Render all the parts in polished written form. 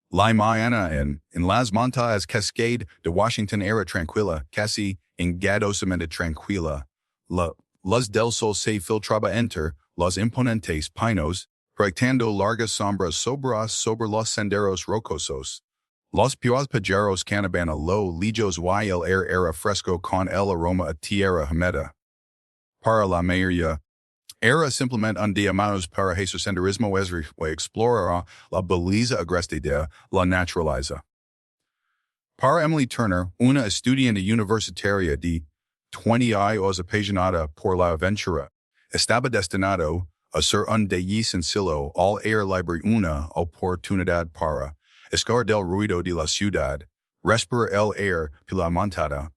La Mañana en las montañas Cascade de Washington era tranquila, casi engadosamente tranquila. La luz del sol se filtraba entre los imponentes pinos, proyectando largas sombras sobre los senderos rocosos. Los pajeros canaban a lo lejos y el aire era fresco con el aroma a tierra húmeda. Para la mayoría, era simplemente un día más para hacer senderismo y explorar la belleza agreste de la naturaleza. Para Emily Turner, una estudiante universitaria de 20 años apasionada por la aventura, estaba destinado a ser un día sencillo al aire libre, una oportunidad para escapar del ruido de la ciudad, respirar el aire pilamontada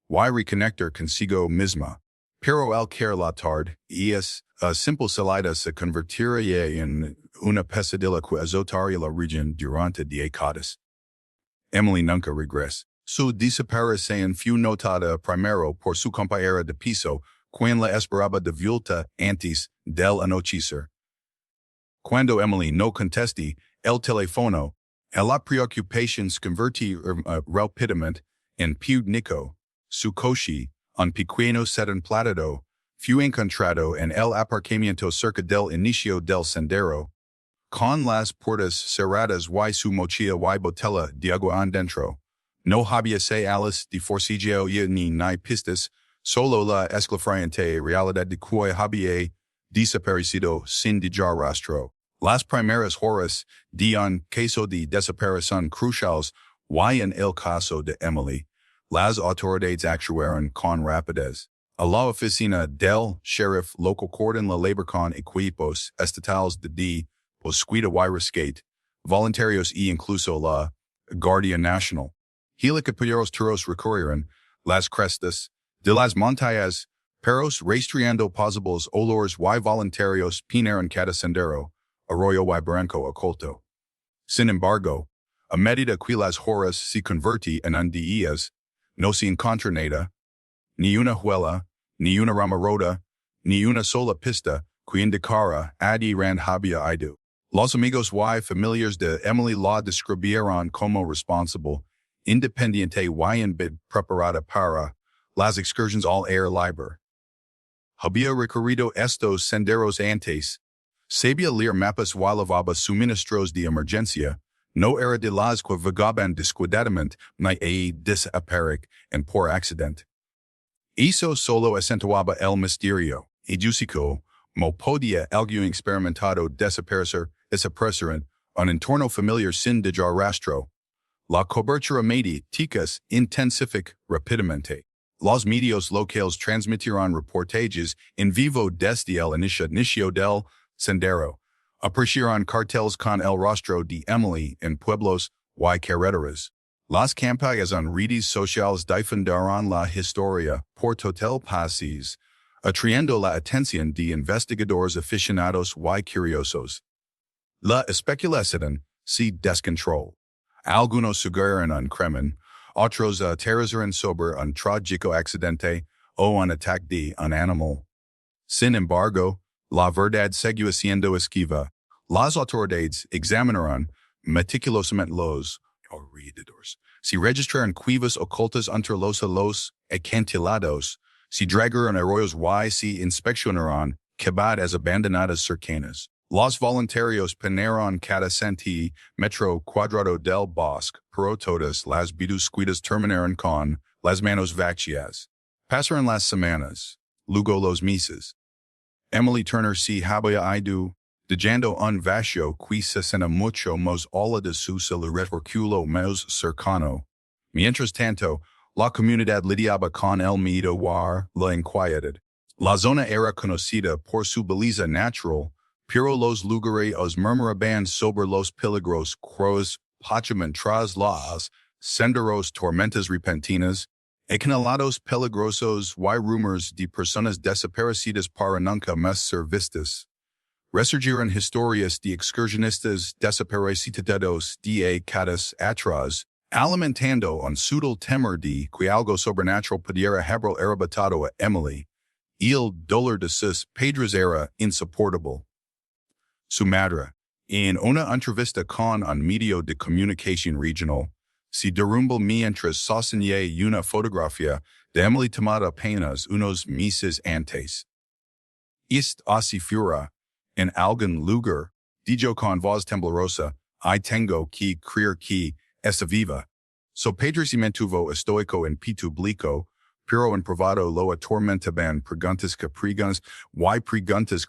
y reconectar consigo misma. Pero al caer la tarde, esa simple salida se convertiría en una pesadilla que azotaría la región durante décadas. Emily nunca regresa. Su desaparición fue notada primero por su compañera de piso, quien la esperaba de vuelta antes del anochecer. Cuando Emily no conteste el teléfono, la preocupación se convirtió rápidamente en pánico. Su coche, un pequeño sedán plateado, fue encontrado en el aparcamiento cerca del inicio del sendero, con las puertas cerradas y su mochila y botella de agua adentro. No había señales de forcejeo ni pistas, solo la escalofriante realidad de que había desaparecido sin dejar rastro. Las primeras horas de un caso de desaparición cruciales y en el caso de Emily, las autoridades actuaron con rapidez. A la oficina del sheriff local coordinan la labor con equipos estatales de búsqueda y rescate, voluntarios e incluso la Guardia Nacional. Helicópteros recorrieron las crestas de las montañas, perros rastreando posibles olores y voluntarios pinaron cada sendero, arroyo y barranco oculto. Sin embargo, a medida que las horas se convertían en días, no se encontró nada, ni una huella, ni una rama rota, ni una sola pista que indicara a dónde había ido. Los amigos y familiares de Emily la describieron como responsable, independiente y en bid preparada para las excursiones al aire libre. Había recorrido estos senderos antes, sabía leer mapas y lavaba suministros de emergencia, no era de las que vagaban descuidadamente ni a desaparecer en por accidente. Eso solo acentuaba el misterio, y Jusico, mo podía alguien experimentado desaparecer un entorno familiar sin dejar rastro. La cobertura mediáticas intensifica rápidamente. Los medios locales transmitieron reportajes en vivo desde el inicio del sendero. Aparecieron carteles con el rastro de Emily en pueblos y carreteras. Las campañas en redes sociales difundieron la historia por todo el país, atrayendo la atención de investigadores aficionados y curiosos. La especulación se descontroló. Algunos sugieren un crimen, otros aterrizan sobre un trágico accidente o un ataque de un animal. Sin embargo, la verdad siguió siendo esquiva. Las autoridades examinaron meticulosamente los alrededores. Se registraron cuevas ocultas entre los acantilados, se dragaron arroyos y se inspeccionaron quebradas abandonadas cercanas. Los voluntarios penaron cada centímetro cuadrado del bosque, pero todas las búsquedas terminaron con las manos vacías. Pasaron las semanas, luego los meses. Emily Turner se había ido, dejando un vacío que se sentía mucho más allá de su retículo más cercano. Mientras tanto, la comunidad lidiaba con el miedo y la inquietud. La zona era conocida por su belleza natural, pero los lugares os murmuraban sobre los peligros que pachaban tras los senderos, tormentas repentinas, canalados peligrosos y rumores de personas desaparecidas para nunca más ser vistas. Resurgieron historias de excursionistas desaparecidos de décadas atrás, alimentando un sutil temor de que algo sobrenatural pudiera haber arrebatado a Emily. El dolor de sus padres era insoportable. Su madre, En una entrevista con un medio de comunicación regional, se derrumbó mientras sostenía una fotografía de Emily tomada apenas unos meses antes. Así fuera, en algún lugar, dijo con voz temblorosa, I tengo que creer que está viva. So padecimiento estoico en público, pero en privado lo atormentaban preguntas que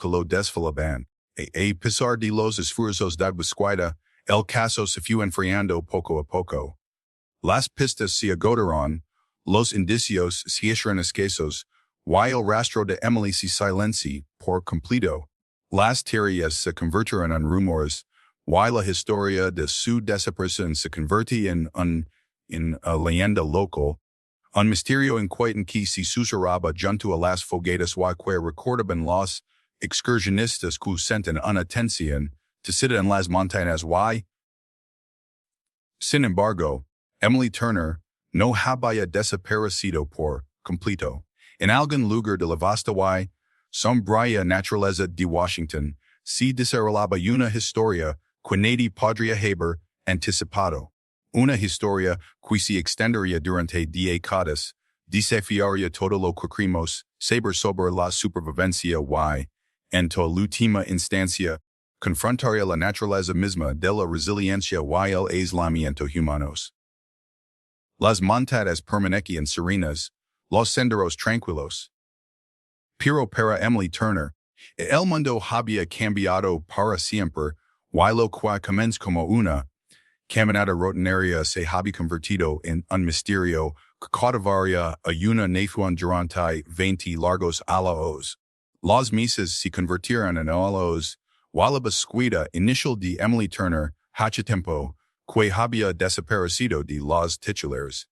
lo desvelaban. A pesar de los esfuerzos de búsqueda, el caso se fue enfriando poco a poco. Las pistas se agotaron, los indicios se hicieron escasos, y el rastro de Emily se silenció por completo. Las teorías se convirtieron en rumores, y la historia de su desaparición se convirtió en una leyenda local, un misterio inquietante que se susurraba junto a las fogueras y que recordaban los excursionistas que sentían una tensión tecida en las montañas y, sin embargo, Emily Turner no había desaparecido por completo. En algún lugar de la vasta y sombría naturaleza de Washington se desarrollaba una historia que nadie podría haber anticipado. Una historia que se extendería durante décadas, desafiaría todo lo que creemos saber sobre la supervivencia y, en última instancia, confrontaría la naturaleza misma de la resiliencia y el aislamiento humanos. Las montañas permanecían serenas, los senderos tranquilos. Pero para Emily Turner, el mundo había cambiado para siempre, y lo que comenzó como una caminata rutinaria se había convertido en un misterio que cautivaría a una nación durante 20 largos años. Los meses se convirtieron en años, y la búsqueda inicial de Emily Turner hace tiempo que había desaparecido de los titulares.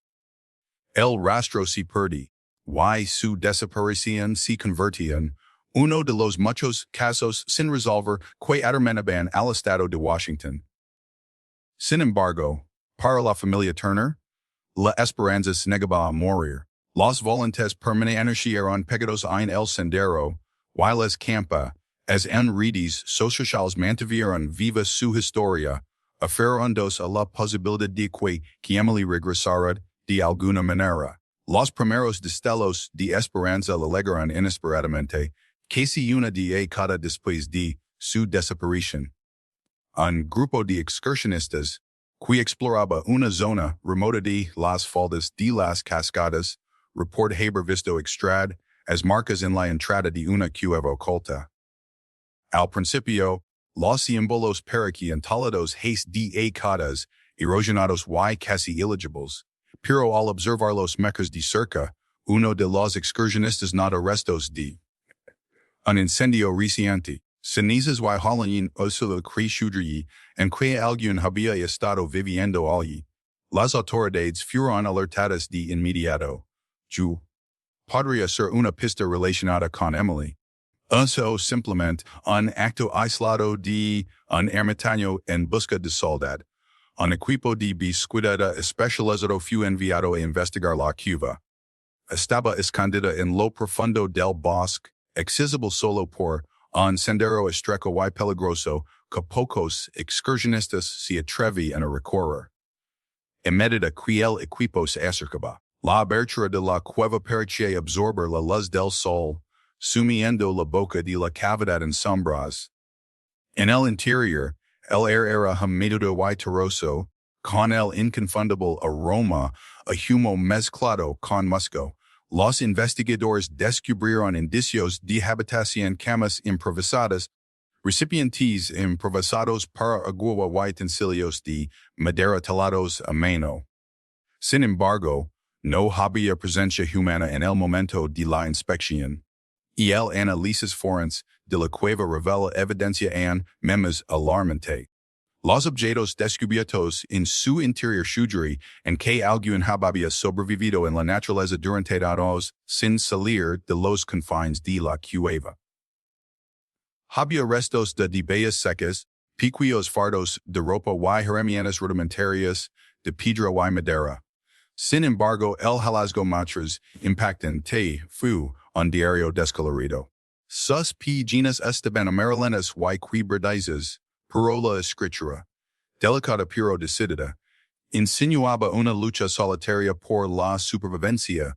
El rastro se perdió, y su desaparición se convirtió en uno de los muchos casos sin resolver que atormentaban al estado de Washington. Sin embargo, para la familia Turner, la esperanza se negaba a morir. Los volantes permanecieron pegados en el sendero, y las campas, en redes sociales mantuvieron viva su historia, aferrándose a la posibilidad de que Emily regresara de alguna manera. Los primeros destellos de esperanza le llegaron inesperadamente, casi una década después de su desaparición. Un grupo de excursionistas que exploraba una zona remota de las faldas de las cascadas reporta haber visto as marcas en la entrada de una cueva oculta. Al principio, los símbolos parecían talados hace décadas, erosionados y casi ilegibles, pero al observar los mecas de cerca, uno de los excursionistas notó restos de un incendio reciente. Cenizas y hollín oscila creciudri en que alguien había estado viviendo allí. Las autoridades fueron alertadas de inmediato. Podría ser una pista relacionada con Emily. Eso simplemente un acto aislado de un ermitaño en busca de soledad. Un equipo de búsqueda especializado fue enviado a investigar la cueva. Estaba escondida en lo profundo del bosque, accesible solo por un sendero estrecho y peligroso que pocos excursionistas se atrevían a recorrer. En medida que el equipo se acercaba, la abertura de la cueva parecía absorber la luz del sol, sumiendo la boca de la cavidad en sombras. En el interior, el aire era húmedo y terroso, con el inconfundible aroma a humo mezclado con musgo. Los investigadores descubrieron indicios de habitación, camas improvisadas, recipientes improvisados para agua y utensilios de madera talados a mano. Sin embargo, no había presencia humana en el momento de la inspección, y el análisis forense de la cueva revela evidencia en memes alarmante. Los objetos descubiertos en su interior sugieren en que alguien había sobrevivido en la naturaleza durante años sin salir de los confines de la cueva. Había restos de bayas secas, pequeños fardos de ropa y herramientas rudimentarias de piedra y madera. Sin embargo, el hallazgo más impactante fue un diario descolorido. Sus páginas estaban amarillentas y quebraditas, parola escritura, delicata pero decidida, insinuaba una lucha solitaria por la supervivencia.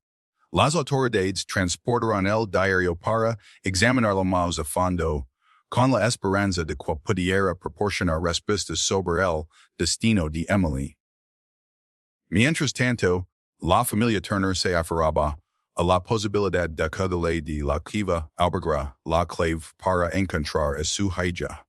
Las autoridades transportaron el diario para examinarlo más a fondo, con la esperanza de que pudiera proporcionar respuestas sobre el destino de Emily. Mientras tanto, la familia Turner se aferraba a la posibilidad de que de la cueva albergara la clave para encontrar a su hija.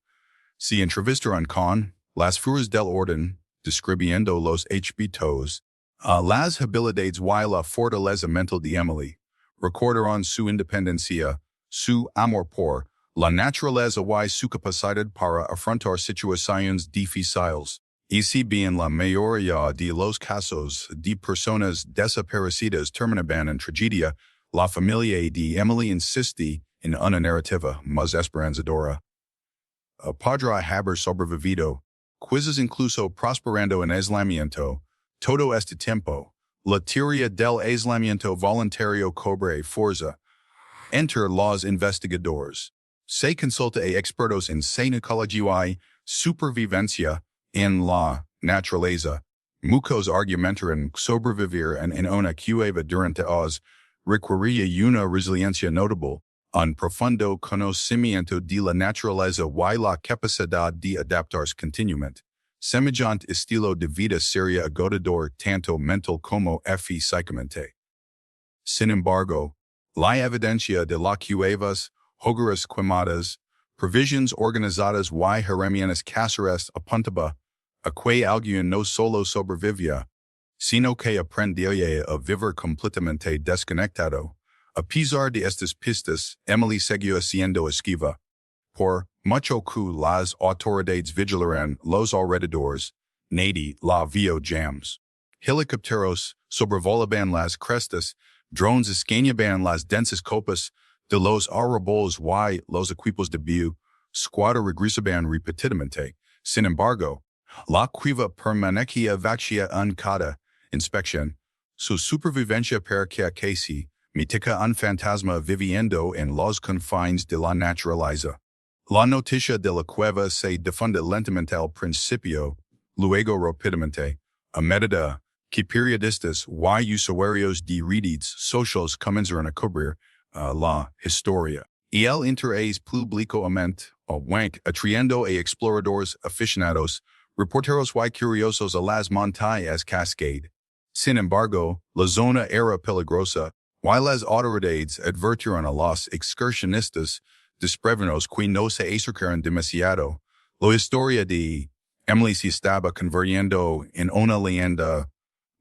Se entrevistaron con las fuerzas del orden, describiendo los hechos, las habilidades y la fortaleza mental de Emily, recordaron su independencia, su amor por la naturaleza y su capacidad para afrontar situaciones difíciles. Y si bien la mayoría de los casos de personas desaparecidas terminaban en tragedia, la familia de Emily insiste en una narrativa más esperanzadora. Podrá haber sobrevivido, quizás incluso prosperando en aislamiento, todo este tiempo. La teoría del aislamiento voluntario cobre fuerza. Enter los investigadores. Se consulta a expertos en psicología y supervivencia en la naturaleza. Muchos argumentan sobrevivir en una cueva durante os requeriría una resiliencia notable, un profundo conocimiento de la naturaleza y la capacidad de adaptarse continuamente. Semejante estilo de vida sería agotador tanto mental como físicamente. Sin embargo, la evidencia de las cuevas, hogares quemadas, provisiones organizadas y herramientas caseras apuntaba a que alguien no solo sobrevivía, sino que aprendió a vivir completamente desconectado. A pesar de estas pistas, Emily siguió siendo esquiva. Por mucho que las autoridades vigilaran los alrededores, nadie la vio jams. Helicópteros sobrevolaban las crestas, drones escaneaban las densas copas de los árboles y los equipos de view, squadra regresaban repetidamente. Sin embargo, la cueva permanecía vacía en cada inspección. Su supervivencia parecía casi mítica un fantasma viviendo en los confines de la naturaleza. La noticia de la cueva se difunde lentamente al principio, luego rápidamente, a medida que periodistas y usuarios de redes sociales comenzaron a cubrir la historia. Y el interés públicamente atrayendo a exploradores aficionados, reporteros y curiosos a las montañas Cascade. Sin embargo, la zona era peligrosa, y las autoridades advirtieron a los excursionistas desprevenidos que no se acercaran demasiado. La historia de Emily se estaba convirtiendo en una leyenda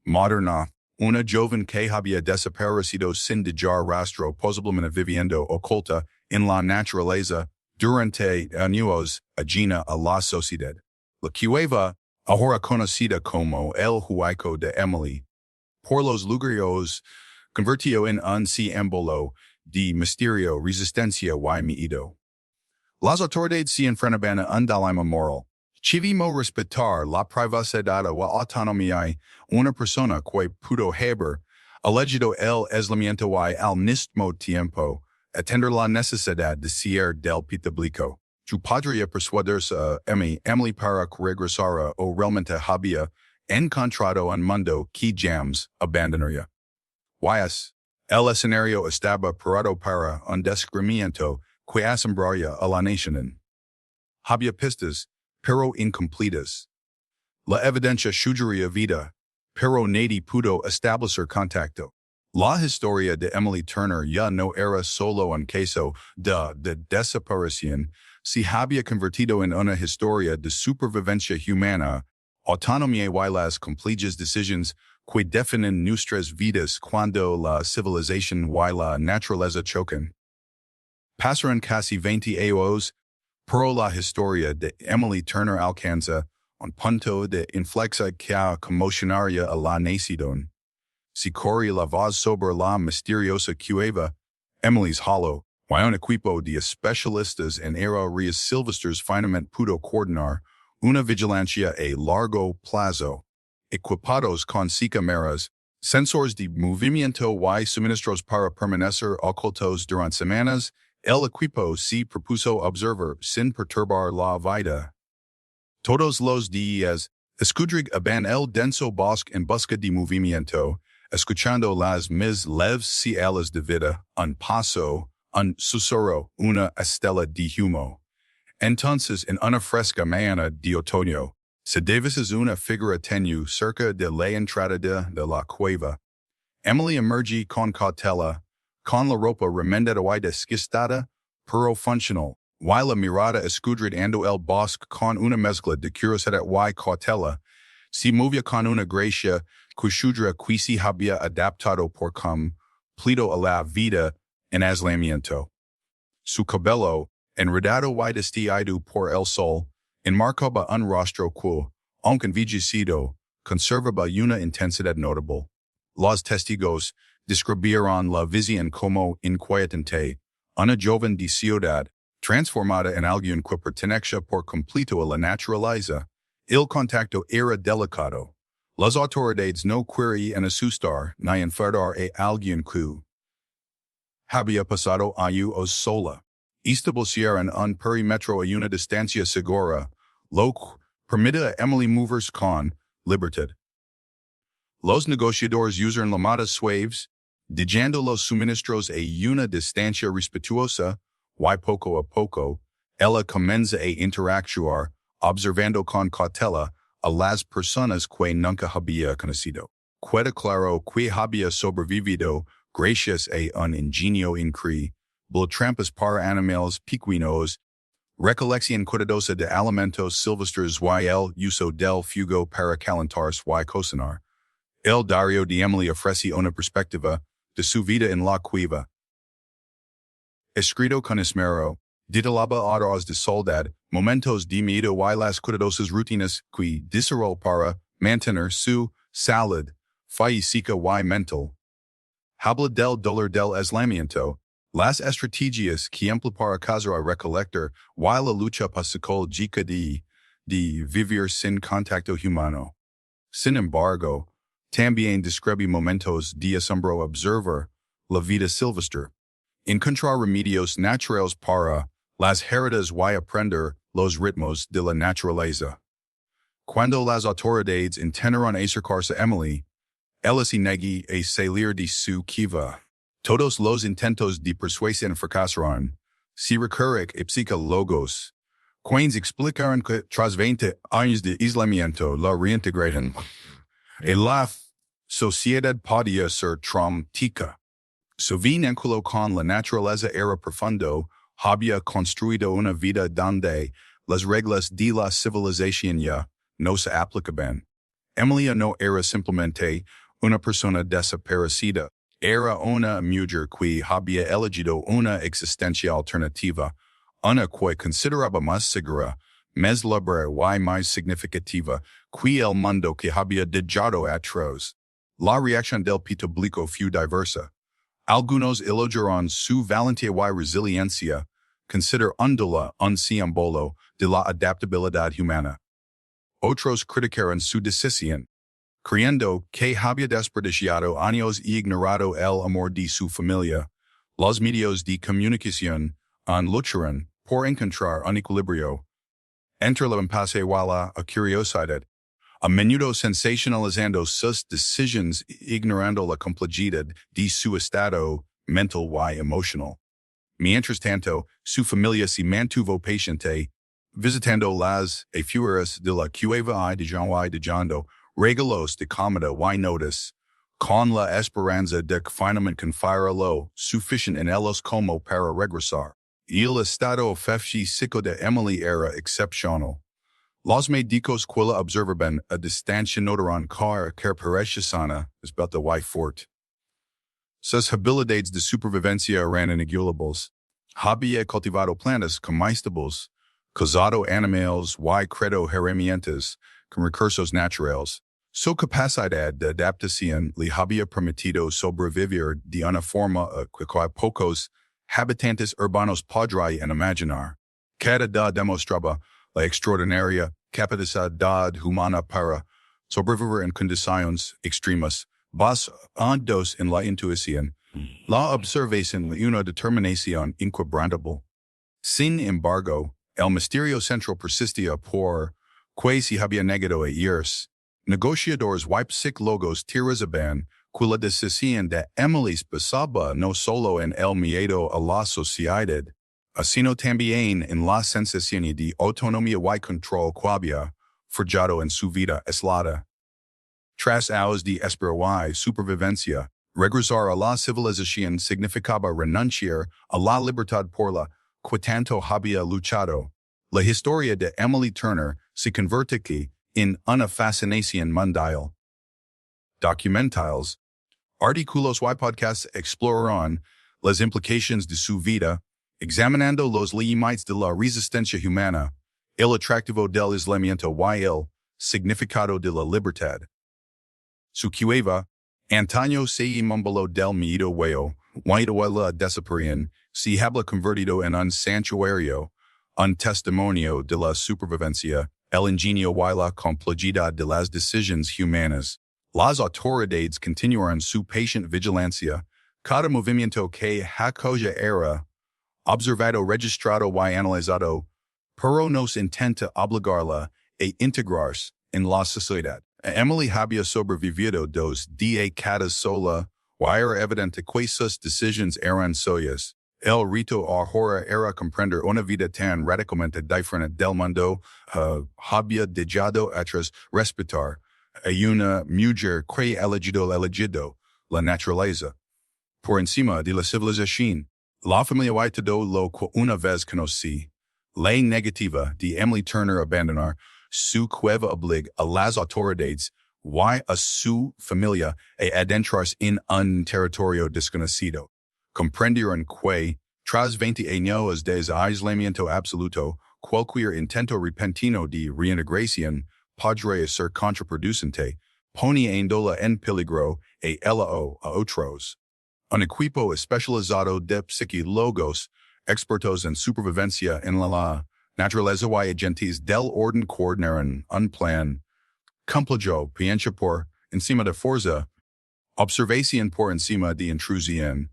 moderna, una joven que había desaparecido sin dejar rastro, posiblemente viviendo oculta en la naturaleza durante años ajena a la sociedad. La cueva, ahora conocida como el huaico de Emily, por los lugareños, convirtió en un símbolo de misterio, resistencia y miedo. Las autoridades se enfrentaban a un dilema moral. Chivimo respetar la privacidad o autonomía de una persona que pudo haber elegido el aislamiento y al mismo tiempo atender la necesidad de ser del público. Yo podría persuadirse a Emily para que regresara o realmente había encontrado un mundo que jamás abandonaría. El escenario estaba preparado para un descubrimiento que asombraría a la nación. Había pistas, pero incompletas. La evidencia sugería vida, pero nadie pudo establecer contacto. La historia de Emily Turner ya no era solo un caso de desaparición, se había convertido en una historia de supervivencia humana, autonomía y las complejas decisiones que definen nuestras vidas cuando la civilización y la naturaleza chocan. Pasaron casi 20 años, pero la historia de Emily Turner alcanza un punto de inflexión que conmocionaría a la nación. Si corre la voz sobre la misteriosa cueva, Emily's Hollow, y un equipo de especialistas en áreas silvestres finalmente pudo coordinar una vigilancia a largo plazo, equipados con cámaras, sensores de movimiento y suministros para permanecer ocultos durante semanas, el equipo se propuso observar sin perturbar la vida. Todos los días, escudrig aban el denso bosque en busca de movimiento, escuchando las mis leves cielas de vida, un paso, un susurro, una estela de humo. Entonces, en una fresca mañana de otoño, se divisas una figura tenue cerca de la entrada de la cueva. Emily emerge con cautela, con la ropa remendada y desquistada, pero funcional, y la mirada escudriñando el bosque con una mezcla de curiosidad y cautela, se movía con una gracia cushudra que se había adaptado por completo a la vida en aislamiento. Su cabello, enredado y destiado por el sol, enmarcaba un rastro que, aunque envejecido, conservaba una intensidad notable. Los testigos describieron la visión como inquietante, una joven de ciudad, transformada en alguien que pertenecía por completo a la naturaleza. El contacto era delicado. Las autoridades no querían asustar ni enfadar a alguien que había pasado años sola. Establecieron un perímetro y una distancia segura, lo que permitía a Emily moverse con libertad. Los negociadores usaron llamadas suaves, dejando los suministros a una distancia respetuosa, y poco a poco, ella comienza a interactuar, observando con cautela a las personas que nunca había conocido. Queda claro que había sobrevivido gracias a un ingenio increíble, trampas para animales pequeños, recolección cuidadosa de alimentos silvestres y el uso del fuego para calentarse y cocinar. El diario de Emily ofrece una perspectiva de su vida en la cueva. Escrito con esmero, titulaba horas de soledad, momentos de miedo y las cuidadosas rutinas que desarrolló para mantener su salud física y mental. Habla del dolor del aislamiento, las estrategias que empleó para casar a recolector y la lucha psicológica de vivir sin contacto humano. Sin embargo, también describe momentos de asombro observar la vida silvestre. Encontrar remedios naturales para las heridas y aprender los ritmos de la naturaleza. Cuando las autoridades intentaron acercarse a Emily, ella se negó a salir de su cueva. Todos los intentos de persuasión fracasaron. Se recurre a psicólogos, quienes explicaron que tras 20 años de aislamiento la reintegración a la sociedad podía ser traumática. Su vínculo con la naturaleza era profundo, había construido una vida donde las reglas de la civilización ya no se aplicaban. Emilia no era simplemente una persona desaparecida, era una mujer que había elegido una existencia alternativa, una que consideraba más segura, más libre y más significativa que el mundo que había dejado atrás. La reacción del público fue diversa. Algunos elogiaron su valentía y resiliencia, considerándola un símbolo de la adaptabilidad humana. Otros criticaron su decisión, creyendo que había desperdiciado años y ignorado el amor de su familia. Los medios de comunicación lucharon por encontrar un equilibrio entre la impasse y la curiosidad, a menudo sensacionalizando sus decisiones ignorando la complejidad de su estado mental y emocional. Mientras tanto, su familia se mantuvo paciente, visitando las afueras de la cueva y dejando regalos de comida y notas, con la esperanza de que finalmente confiara lo suficiente en ellos como para regresar. El estado físico de Emily era excepcional. Los médicos que la observaban a distancia notaron que parecía sana, esbelta y fuerte. Sus habilidades de supervivencia eran inigualables. Había cultivado plantas comestibles, cazado animales y creado herramientas con recursos naturales. Su capacidad de adaptación le había permitido sobrevivir de una forma que pocos habitantes urbanos podrían imaginar. Cada día demostraba la extraordinaria capacidad humana para sobrevivir en condiciones extremas, basados en la intuición, la observación y una determinación inquebrantable. Sin embargo, el misterio central persistía por Que si había negado years. Negociadores wipe sic logos tirazaban, quila decisión de Emily's pasaba no solo en el miedo a la sociedad, sino también en la sensación de autonomía y control que había forjado en su vida aislada. Tras años de espera y supervivencia, regresar a la civilización significaba renunciar a la libertad por la que tanto había luchado. La historia de Emily Turner se convierte en una fascinación mundial. Documentales, artículos y podcasts exploran las implicaciones de su vida, examinando los límites de la resistencia humana, el atractivo del aislamiento y el significado de la libertad. Su cueva, antaño se immobiló del miedo y la desaparición, se habla convertido en un santuario, un testimonio de la supervivencia, el ingenio y la complejidad de las decisiones humanas. Las autoridades continuaron su patient vigilancia, cada movimiento que aquella era observado, registrado y analizado, pero nos intenta obligarla a integrarse en la sociedad. Emily había sobrevivido 2 décadas sola, y era evidente que sus decisiones eran suyas. El reto ahora era comprender una vida tan radicalmente diferente del mundo, había dejado atrás respetar a una mujer que elegido la naturaleza. Por encima de la civilización, la familia y todo lo que una vez conocí, la negativa de Emily Turner abandonar su cueva obliga a las autoridades y a su familia a adentrarse en un territorio desconocido. Comprendieron que, tras 20 años de aislamiento absoluto, cualquier intento repentino de reintegración podría ser contraproducente, poniéndola en peligro a ella o a otros. Un equipo especializado de psicólogos, expertos en supervivencia en la naturaleza y agentes del orden coordinaron un plan complejo, piensa por encima de fuerza, observación por encima de intrusión.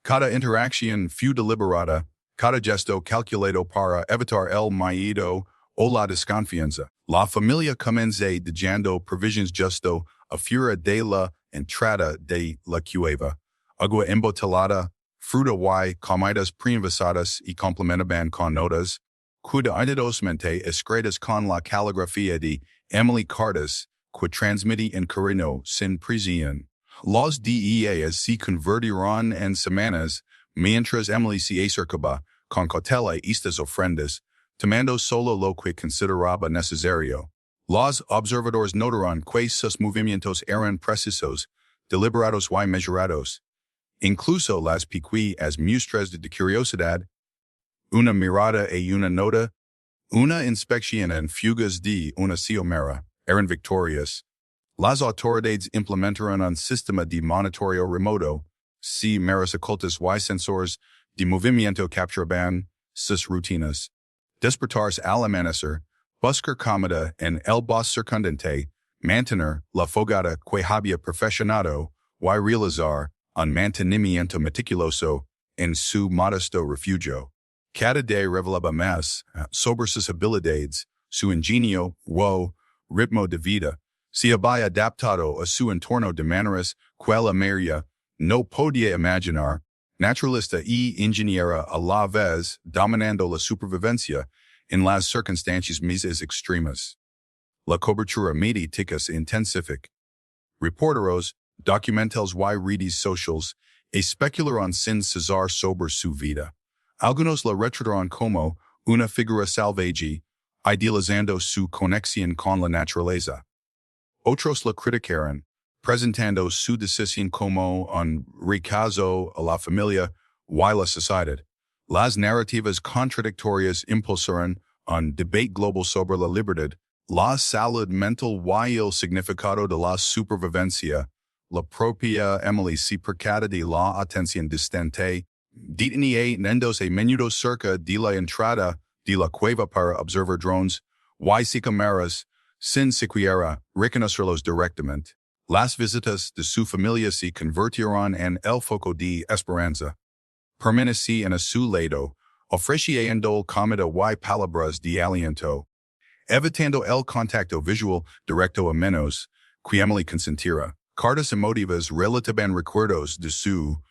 Cada interacción fue deliberada, cada gesto calculado para evitar el miedo o la desconfianza. La familia comenzó dejando provisiones justo afuera de la entrada de la cueva. Agua embotellada, fruta y comidas preinvasadas y complementaban con notas, cuidadosamente escritas con la caligrafía de Emily Cartas, que transmití en Corino sin presión. Los días se convertirán en semanas, mientras Emily se acercaba, con cautela estas ofrendas, tomando solo lo que consideraba necesario. Los observadores notaron que sus movimientos eran precisos, deliberados y mesurados. Incluso las pequeñas muestras de curiosidad, una mirada y una nota, una inspección en fugas de una ciomera, eran victorias. Las autoridades implementaron un sistema de monitoreo remoto, si meras ocultas y sensores de movimiento capturaban sus rutinas. Despertarse al amanecer, buscar comida en el bosque circundante, mantener la fogata que había perfeccionado y realizar un mantenimiento meticuloso en su modesto refugio. Cada día revelaba más sobre sus habilidades, su ingenio o ritmo de vida. Se había adaptado a su entorno de maneras que la mayoría no podía imaginar, naturalista y ingeniera a la vez, dominando la supervivencia en las circunstancias más extremas. La cobertura mediática se intensifica. Reporteros, documentales y redes sociales especularon sin cesar sobre su vida. Algunos la retrataron como una figura salvaje, idealizando su conexión con la naturaleza. Otros la criticaron, presentando su decisión como un rechazo a la familia y la sociedad. Las narrativas contradictorias impulsaron un debate global sobre la libertad, la salud mental y el significado de la supervivencia. La propia Emily se percata de la atención distante, deteniéndose a menudo cerca de la entrada de la cueva para observar drones y cámaras, sin siquiera reconocerlos directamente. Las visitas de su familia se convirtieron en el foco de esperanza. Permanecí en su lado, ofreciendo comida y palabras de aliento. evitando el contacto visual directo a menos, que Emily consentira. Cartas emotivas relataban recuerdos de su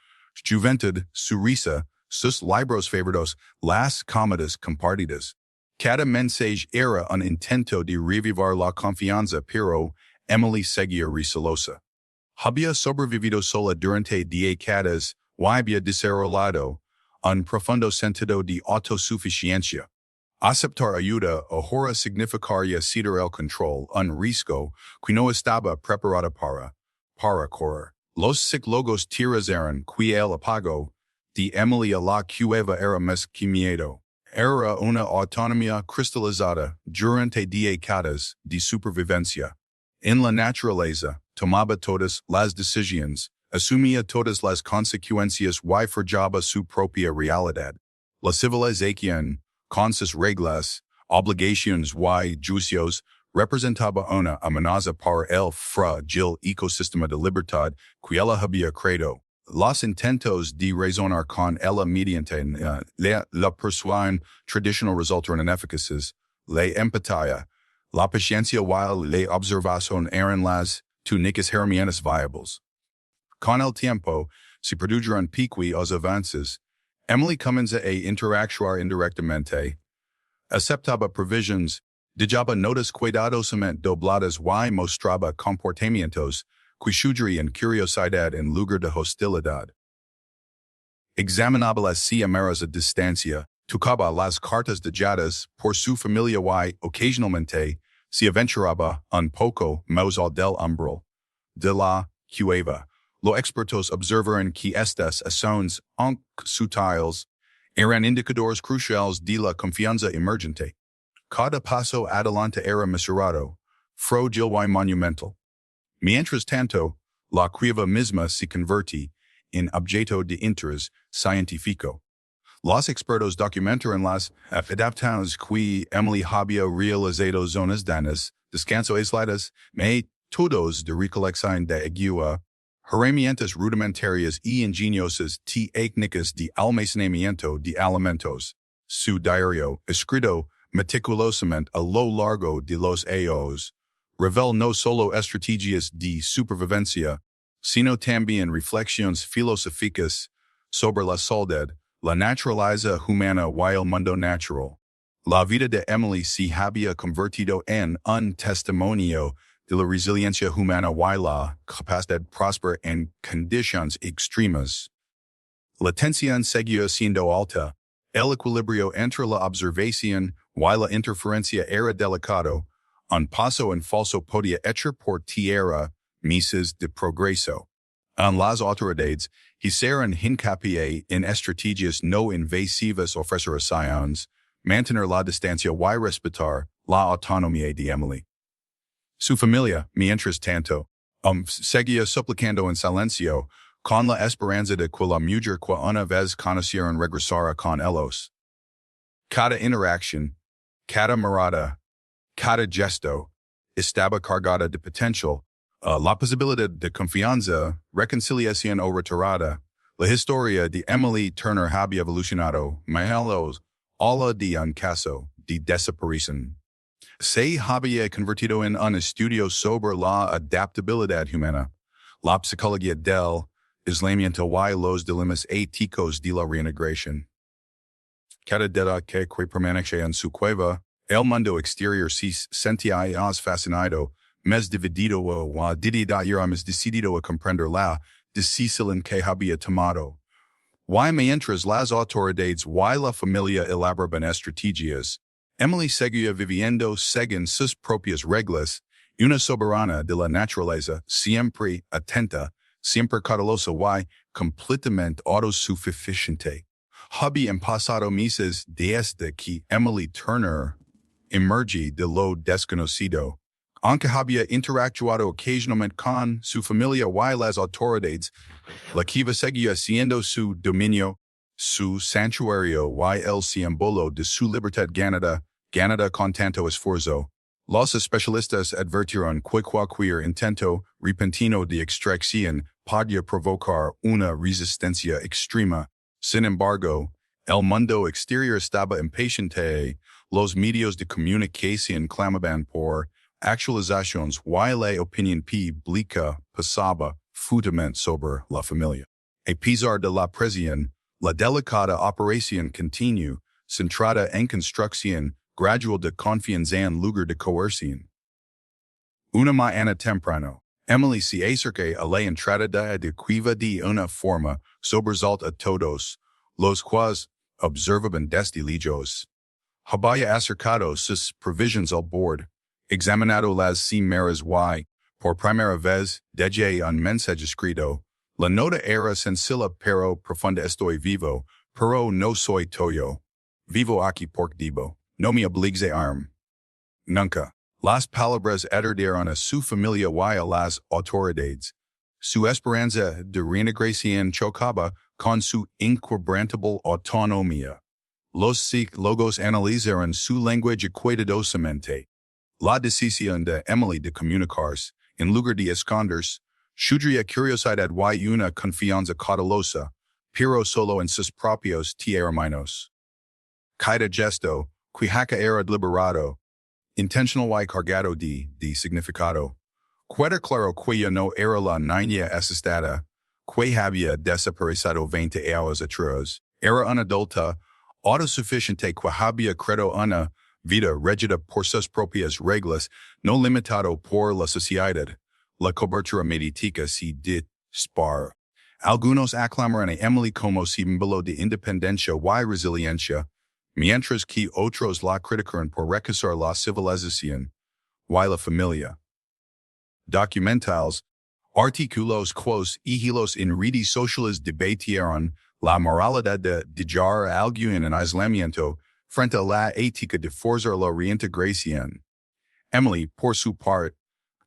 juventud, su risa, sus libros favoritos, las comidas compartidas. Cada mensaje era un intento de revivar la confianza, pero Emily seguía recelosa. Había sobrevivido sola durante décadas y había desarrollado un profundo sentido de autosuficiencia. Aceptar ayuda ahora significaría ceder el control, un riesgo que no estaba preparada para correr. Los psicólogos teorizaron que el apego de Emily a la cueva era más que miedo. Era una autonomía cristalizada durante décadas de supervivencia. En la naturaleza, tomaba todas las decisiones, asumía todas las consecuencias y forjaba su propia realidad. La civilización, con sus reglas, obligaciones y juicios, representaba una amenaza para el frágil ecosistema de libertad que ella había creado. Los intentos de razonar con ella mediante la persuasión tradicional resultaron ineficaces. La empatía, la paciencia y la observación eran las túnicas herramientas viables. Con el tiempo, se produjeron pequeños avances. Emily comienza a interactuar indirectamente. Aceptaba provisions, dejaba notas cuidadosamente dobladas y mostraba comportamientos que sugerían curiosidad en lugar de hostilidad. Examinaba las cámaras a distancia, tocaba las cartas dejadas por su familia y, ocasionalmente, se aventuraba un poco más del umbral de la cueva. Los expertos observaron que estas acciones, aunque sutiles, eran indicadores cruciales de la confianza emergente. Cada paso adelante era mesurado, frágil y monumental. Mientras tanto, la cueva misma se convertía en objeto de interés científico. Los expertos documentaron las adaptaciones que Emily había realizado zonas danas, descanso aisladas, métodos de recolección de agua, herramientas rudimentarias y ingeniosas técnicas de almacenamiento de alimentos. Su diario, escrito meticulosamente a lo largo de los años, revela no solo estrategias de supervivencia, sino también reflexiones filosóficas sobre la soledad, la naturaleza humana y el mundo natural. La vida de Emily se había convertido en un testimonio de la resiliencia humana y la capacidad próspera en condiciones extremas. La tensión seguía siendo alta, el equilibrio entre la observación y la interferencia era delicado, un paso en falso podía echar por tierra meses de progreso. En las autoridades, hicieron hincapié en estrategias no invasivas ofrecer mantener la distancia y respetar la autonomía de Emily. Su familia, mientras tanto, seguía suplicando en silencio, con la esperanza de que la mujer que una vez conocieron regresara con ellos. Cada interacción, cada mirada, cada gesto, estaba cargada de potencial, la posibilidad de confianza, reconciliación o retirada. La historia de Emily Turner había evolucionado, malos, a la de un caso de desaparición. Se había convertido en un estudio sobre la adaptabilidad humana, la psicología del aislamiento y los dilemas éticos de la reintegración. Cada día que permanece en su cueva, el mundo exterior se sentía más fascinado, más dividido o dirida era más decidido a comprender la decisión que había tomado. Y mientras las autoridades y la familia elaboraban estrategias, Emily seguía viviendo según sus propias reglas, una soberana de la naturaleza, siempre atenta, siempre cautelosa y completamente autosuficiente. Había pasado meses desde que Emily Turner emergió de lo desconocido, aunque había interactuado ocasionalmente con su familia y las autoridades. La cueva seguía siendo su dominio, su santuario y el símbolo de su libertad ganada con tanto esfuerzo. Los especialistas advirtieron que cualquier intento repentino de extracción podía provocar una resistencia extrema. Sin embargo, El mundo exterior estaba impaciente, los medios de comunicación clamaban por actualizaciones y la opinión pública pasaba futamente sobre la familia. A pesar de la presión, la delicada operación continua, centrada en construcción gradual de confianza en lugar de coerción. Una mañana temprano, Emily se acerca a la entrada de cueva de una forma sobresalta a todos, los cuales observaban desde lejos. Había acercado sus provisions al bord, examinado las cimeras y, por primera vez, dejé un mensaje escrito. La nota era sencilla pero profunda. Estoy vivo, pero no soy toyo. Vivo aquí porque debo. No me obligues a arm. Nunca. Las palabras heredaron a su familia y a las autoridades. Su esperanza de reintegración chocaba con su inquebrantable autonomía. Los psicólogos analizaron su lenguaje cuidadosamente. La decisión de Emily de comunicarse, en lugar de esconderse, suggería curiosidad y una confianza cautelosa, pero solo en sus propios términos. Cada gesto, cuijaca era deliberado, intentional y cargado de significado. Queda claro que no era la niña asustada, que había desaparecido 20 años atrás. Era una adulta, autosuficiente que había creado una vida regida por sus propias reglas, no limitado por la sociedad. La cobertura mediática se dispara. Algunos aclamaron a Emily como símbolo de independencia y resiliencia, mientras que otros la criticaron por rechazar la civilización y la familia. Documentales, artículos quos y hilos en redes sociales debatieron la moralidad de dejar a alguien en aislamiento frente a la ética de forzar la reintegración. Emily, por su parte,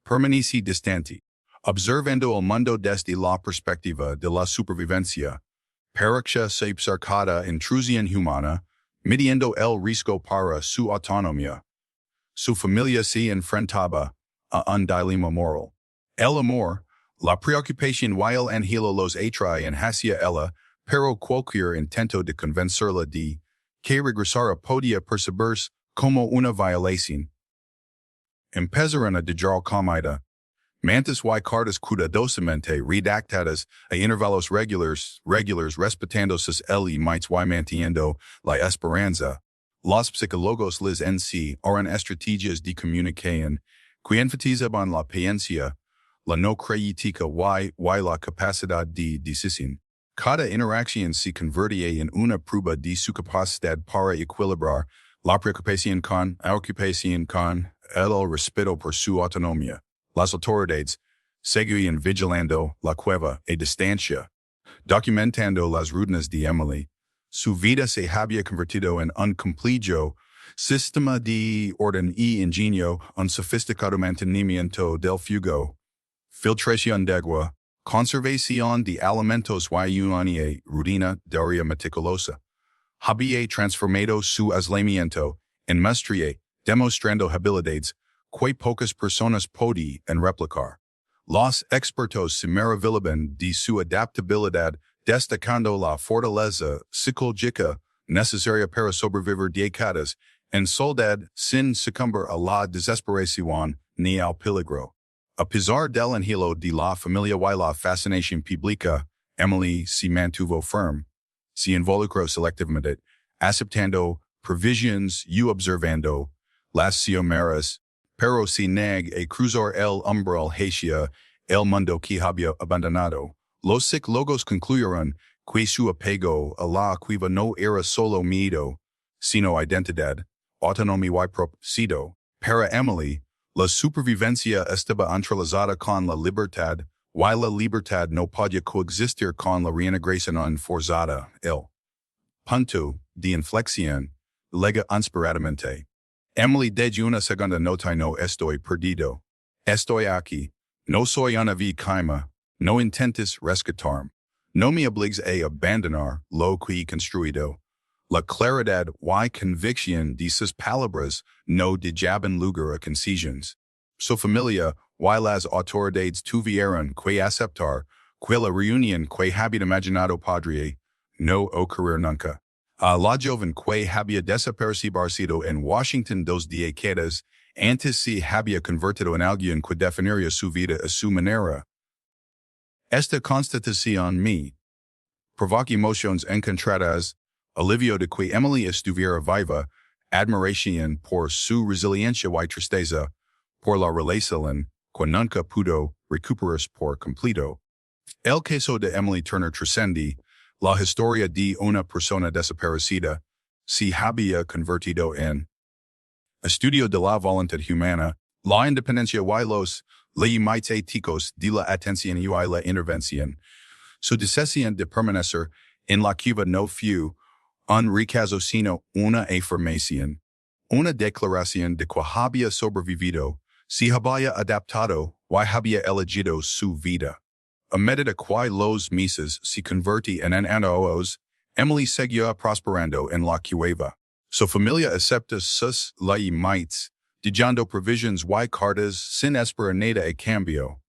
permanece distante, observando el mundo desde la perspectiva de la supervivencia, para se cercada intrusión humana, midiendo el riesgo para su autonomía. Su familia se enfrentaba a un dilema moral. El amor, la preocupación y el anhelo los atraen hacia ella, pero cualquier intento de convencerla de que regresara podía percibirse como una violación. Empezaron a dejar comida, mantas y cartas cuidadosamente redactadas a intervalos regulars respetando sus límites y manteniendo la esperanza. Los psicólogos les eran estrategias de comunicación que enfatizaban la paciencia, la no crítica y la capacidad de decisión. Cada interacción se convertía en una prueba de su capacidad para equilibrar la preocupación con el respeto por su autonomía. Las autoridades seguían vigilando la cueva a distancia, documentando las rutinas de Emily. Su vida se había convertido en un complejo sistema de orden y ingenio, un sofisticado mantenimiento del fuego, filtración de agua, conservación de alimentos y una rutina diaria meticulosa. Había transformado su aislamiento en maestría, demostrando habilidades que pocas personas podían replicar. Los expertos se maravillaban de su adaptabilidad, destacando la fortaleza psicológica necesaria para sobrevivir décadas en soledad sin sucumbir a la desesperación ni al peligro. A pesar del anhelo de la familia y la fascinación pública, Emily se mantuvo firme, se involucró selectivamente, aceptando provisions y observando las cimeras, pero se negó a cruzar el umbral hacia el mundo que había abandonado. Los psicólogos concluyeron que su apego a la cueva no era solo miedo, sino identidad, autonomía y propósito. Para Emily, la supervivencia estaba entrelazada con la libertad, y la libertad no podía coexistir con la reintegración forzada. El punto de inflexión llega inesperadamente. Emily de una segunda nota: no estoy perdido. Estoy aquí. No soy una víctima. No intentes rescatarme. No me obligues a abandonar lo que he construido. La claridad y convicción de sus palabras no dejaban lugar a concesiones. Su familia y las autoridades tuvieron que aceptar que la reunión que había imaginado podría no ocurrir nunca. La joven que había desaparecido en Washington 2 décadas antes se había convertido en alguien que definiría su vida a su manera. Esta constatación me provoca emociones encontradas, alivio de que Emily estuviera viva, admiración por su resiliencia y tristeza, por la relación que nunca pudo recuperarse por completo. El caso de Emily Turner trascende la historia de una persona desaparecida, se había convertido en estudio de la voluntad humana, la independencia y los límites éticos de la atención y la intervención. Su decisión de permanecer en la cueva no fue un recazo sino una afirmación, una declaración de que había sobrevivido, se había adaptado y había elegido su vida. A medida que los meses se convertían en años, Emily seguía prosperando en la cueva. Su familia acepta sus límites, dejando provisions y cartas sin esperar nada a cambio.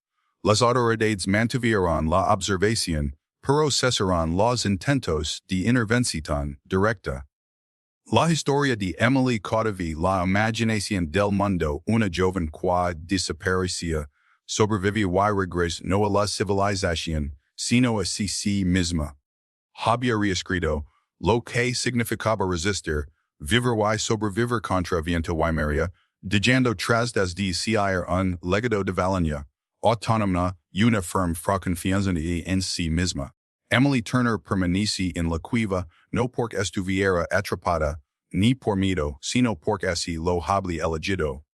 Las autoridades mantuvieron la observación, pero cesaron los intentos de intervención directa. La historia de Emily cautivó la imaginación del mundo, una joven que desaparecía, sobrevivió y regresó no a la civilización, sino a sí misma. Había reescrito lo que significaba resistir, vivir y sobrevivir contra viento y marea, dejando tras de sí un legado de valentía, autónoma y una firme confianza en sí misma. Emily Turner permanece en la cueva no porque estuviera atrapada, ni por miedo, sino porque así lo había elegido.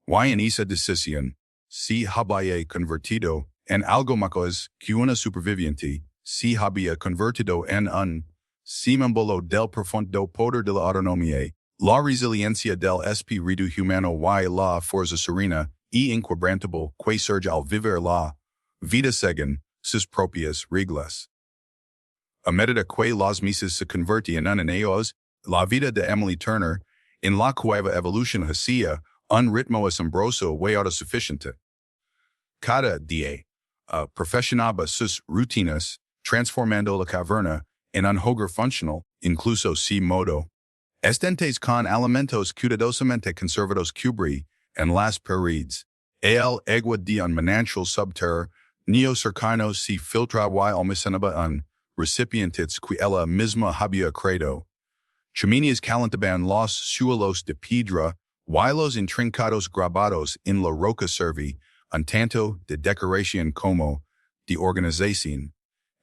Y en esa decisión, se había convertido en algo más que una superviviente, se había convertido en un símbolo del profundo poder de la autonomía, la resiliencia del espíritu humano y la fuerza serena e inquebrantable que surge al vivir la vida según sus propias reglas. A medida que los meses se convertían en años, la vida de Emily Turner en la cueva evolución hacia un ritmo asombroso y autosuficiente. Cada día, perfeccionaba sus rutinas, transformando la caverna en un hogar funcional, incluso si modo. Estentes con alimentos cuidadosamente conservados cubrí en las paredes. El agua de un manantial subterráneo cercano se filtraba y almacenaba en recipientes que ella misma había creado. Chimeneas calentaban los suelos de piedra y los intrincados grabados en la roca serví un tanto de decoración como de organización.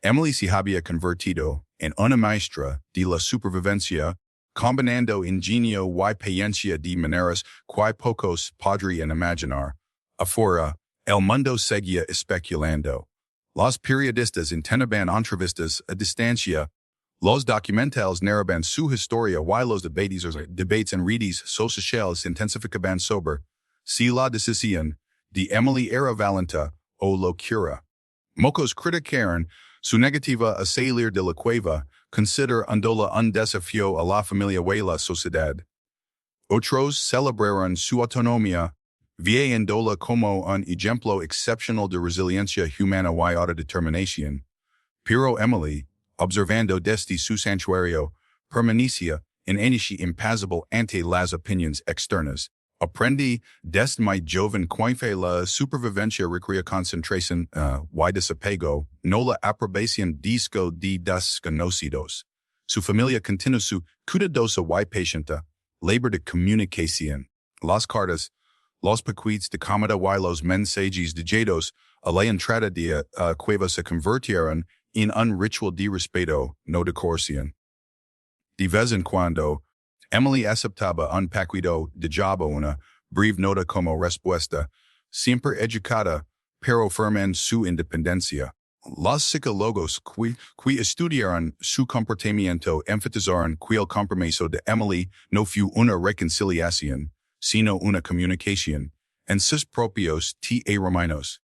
Emily se había convertido en una maestra de la supervivencia, combinando ingenio y paciencia de maneras que pocos podrían imaginar. Afuera, el mundo seguía especulando. Los periodistas intenaban entrevistas a distancia. Los documentales narraban su historia y los debates en redes sociales intensificaban sobre si la decisión de Emily era valenta o locura. Muchos criticaron su negativa a salir de la cueva, considerándola un desafío a la familia y la sociedad. Otros celebraron su autonomía, viéndola como un ejemplo excepcional de resiliencia humana y autodeterminación. Pero Emily, observando desde su santuario, permanecía en inicio impasible ante las opiniones externas. Aprendí desde muy joven que la supervivencia requería concentración y desapego, no la aprobación disco de desconocidos. Su familia continuó su cuidadosa y paciente labor de comunicación. Las cartas, los paquetes de comida y los mensajes dejados a la entrada de cueva se convirtieron en un ritual de respeto, no de coerción. De vez en cuando, Emily aceptaba un paquete dejaba una breve nota como respuesta, siempre educada, pero firme en su independencia. Los psicólogos que estudiaron su comportamiento enfatizaron que el compromiso de Emily no fue una reconciliación, sino una comunicación en sus propios términos.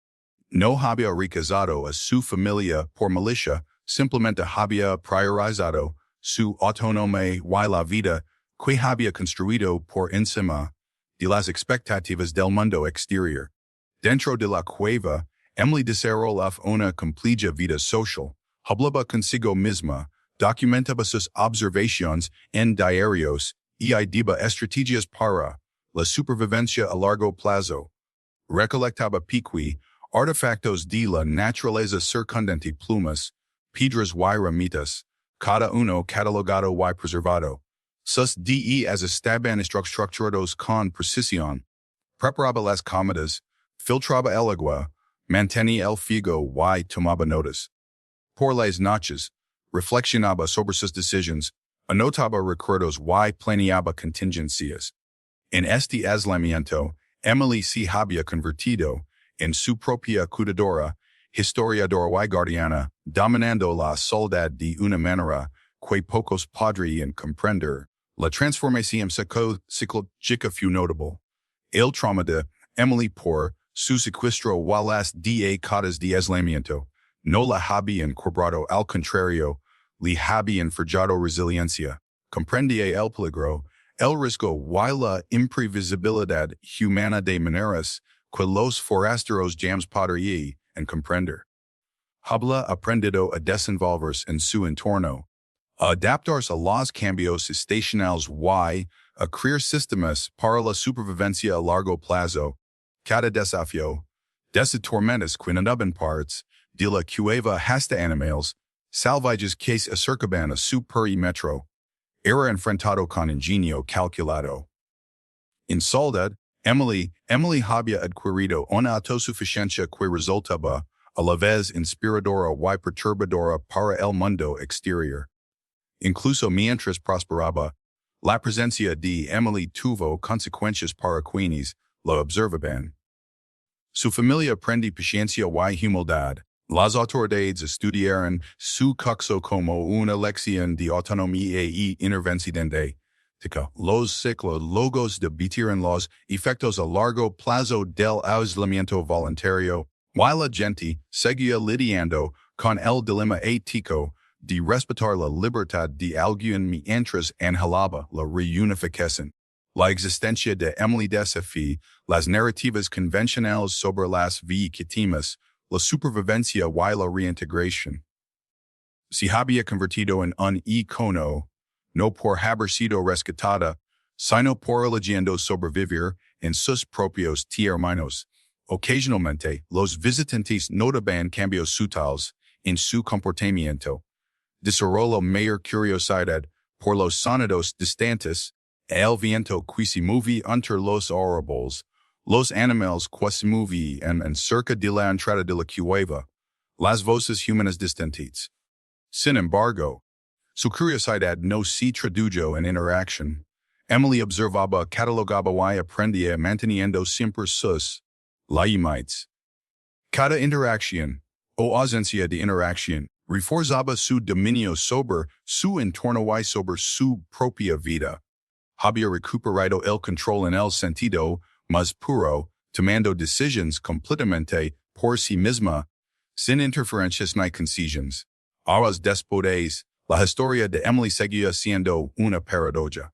No había rechazado a su familia por malicia, simplemente había priorizado su autonomía y la vida que había construido por encima de las expectativas del mundo exterior. Dentro de la cueva, Emily desarrolló una completa vida social, hablaba consigo misma, Documentaba sus observaciones en diarios y daba estrategias para la supervivencia a largo plazo. Recolectaba piqui, artefactos de la naturaleza circundante plumas, piedras y ramitas, cada uno catalogado y preservado. Sus de as estaban estructurados con precisión. Preparaba las comidas, filtraba el agua, mantenía el fuego y tomaba notas. Por las noches, reflexionaba sobre sus decisiones, anotaba recuerdos y planeaba contingencias. En este aislamiento, Emily se había convertido en su propia cuidadora, historiadora y guardiana, dominando la soledad de una manera que pocos podrían comprender. La transformación psicológica fue notable. El trauma de Emily por su secuestro y las décadas de aislamiento no la habían cobrado, al contrario, le habían forjado resiliencia. Comprendía el peligro, el riesgo y la imprevisibilidad humana de maneras que los forasteros jamás podrían comprender. Habla aprendido a desenvolverse en su entorno, a adaptarse a los cambios estacionales y a crear sistemas para la supervivencia a largo plazo. Cada desafío, desde tormentas que inundaban partes de la cueva hasta animales salvajes que se acercaban a su perímetro, era enfrentado con ingenio calculado. En soledad, Emily había adquirido una autosuficiencia que resultaba a la vez inspiradora y perturbadora para el mundo exterior. Incluso mientras prosperaba, la presencia de Emily tuvo consecuencias para quienes lo observaban. Su familia aprendió paciencia y humildad. Las autoridades estudiaron su caso como una lección de autonomía y intervención. Los psicólogos debatieron los efectos a largo plazo del aislamiento voluntario, while la gente seguía lidiando con el dilema ético de respetar la libertad de alguien mientras anhelaba la reunificación. La existencia de Emily desafía las narrativas convencionales sobre las víctimas, la supervivencia y la reintegración. Se había convertido en un icono, no por haber sido rescatada, sino por eligiendo sobrevivir en sus propios términos. Ocasionalmente, los visitantes notaban cambios sutiles en su comportamiento. Desarrolló mayor curiosidad por los sonidos distantes, el viento que se movía entre los árboles, los animales que se movían cerca de la entrada de la cueva, las voces humanas distantes. Sin embargo, su curiosidad no se tradujo en interacción. Emily observaba, catalogaba y aprendía manteniendo siempre sus límites. Cada interacción, o ausencia de interacción, reforzaba su dominio sobre su entorno y sobre su propia vida. Había recuperado el control en el sentido más puro, tomando decisiones completamente por sí misma, sin interferencias ni concesiones. Horas después, la historia de Emily seguía siendo una paradoja.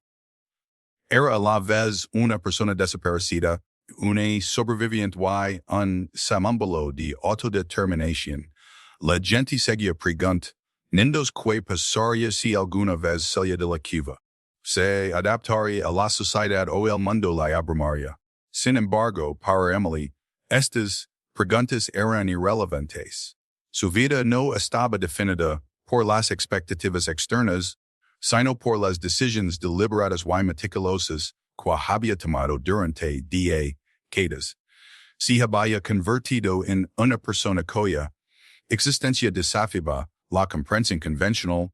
Era a la vez una persona desaparecida, una sobreviviente y un somnámbulo de autodeterminación. La gente seguía preguntando que pasaría si alguna vez salía de la cueva. Se adaptaría a la sociedad o el mundo la abramaría. Sin embargo, para Emily, estas preguntas eran irrelevantes. Su vida no estaba definida por las expectativas externas, sino por las decisiones deliberadas y meticulosas que había tomado durante décadas. Se había convertido en una persona cuya existencia desafiaba la comprensión convencional,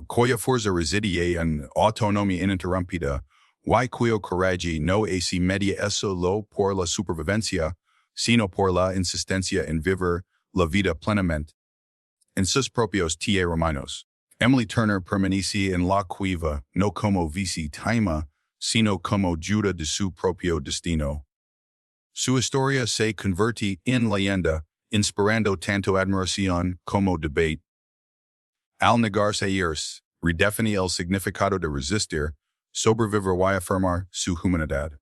cuya fuerza residía en autonomía ininterrumpida, y cuyo coraje no se medía solo por la supervivencia, sino por la insistencia en vivir la vida plenamente en sus propios términos. Emily Turner permanecía en la cueva no como víctima, sino como ayuda de su propio destino. Su historia se convirtió en leyenda, inspirando tanto admiración como debate. Al negarse a irse, redefinir el significado de resistir, sobrevivir y afirmar su humanidad.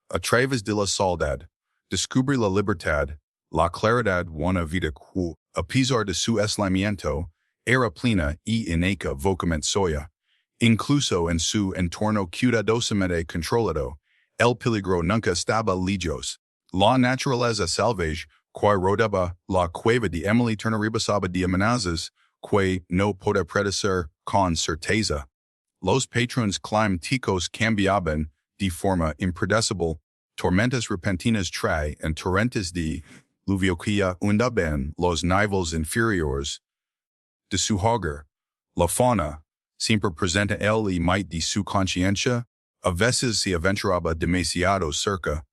A través de la soledad, descubrir la libertad, la claridad, una vida que, a pesar de su aislamiento, era plena e ineca vocament soia, incluso en su entorno cuidadosamente controlado, el peligro nunca estaba lejos. La naturaleza salvaje, que rodaba la cueva de Emily Turneribasaba de amenazas, que no puede predecir con certeza. Los patrones climáticos cambiaban de forma impredecible, tormentas repentinas trae en torrentes de lluvia hundaban los niveles inferiores de su hogar. La fauna, siempre presente el y might de su conciencia, a veces se aventuraba demasiado cerca.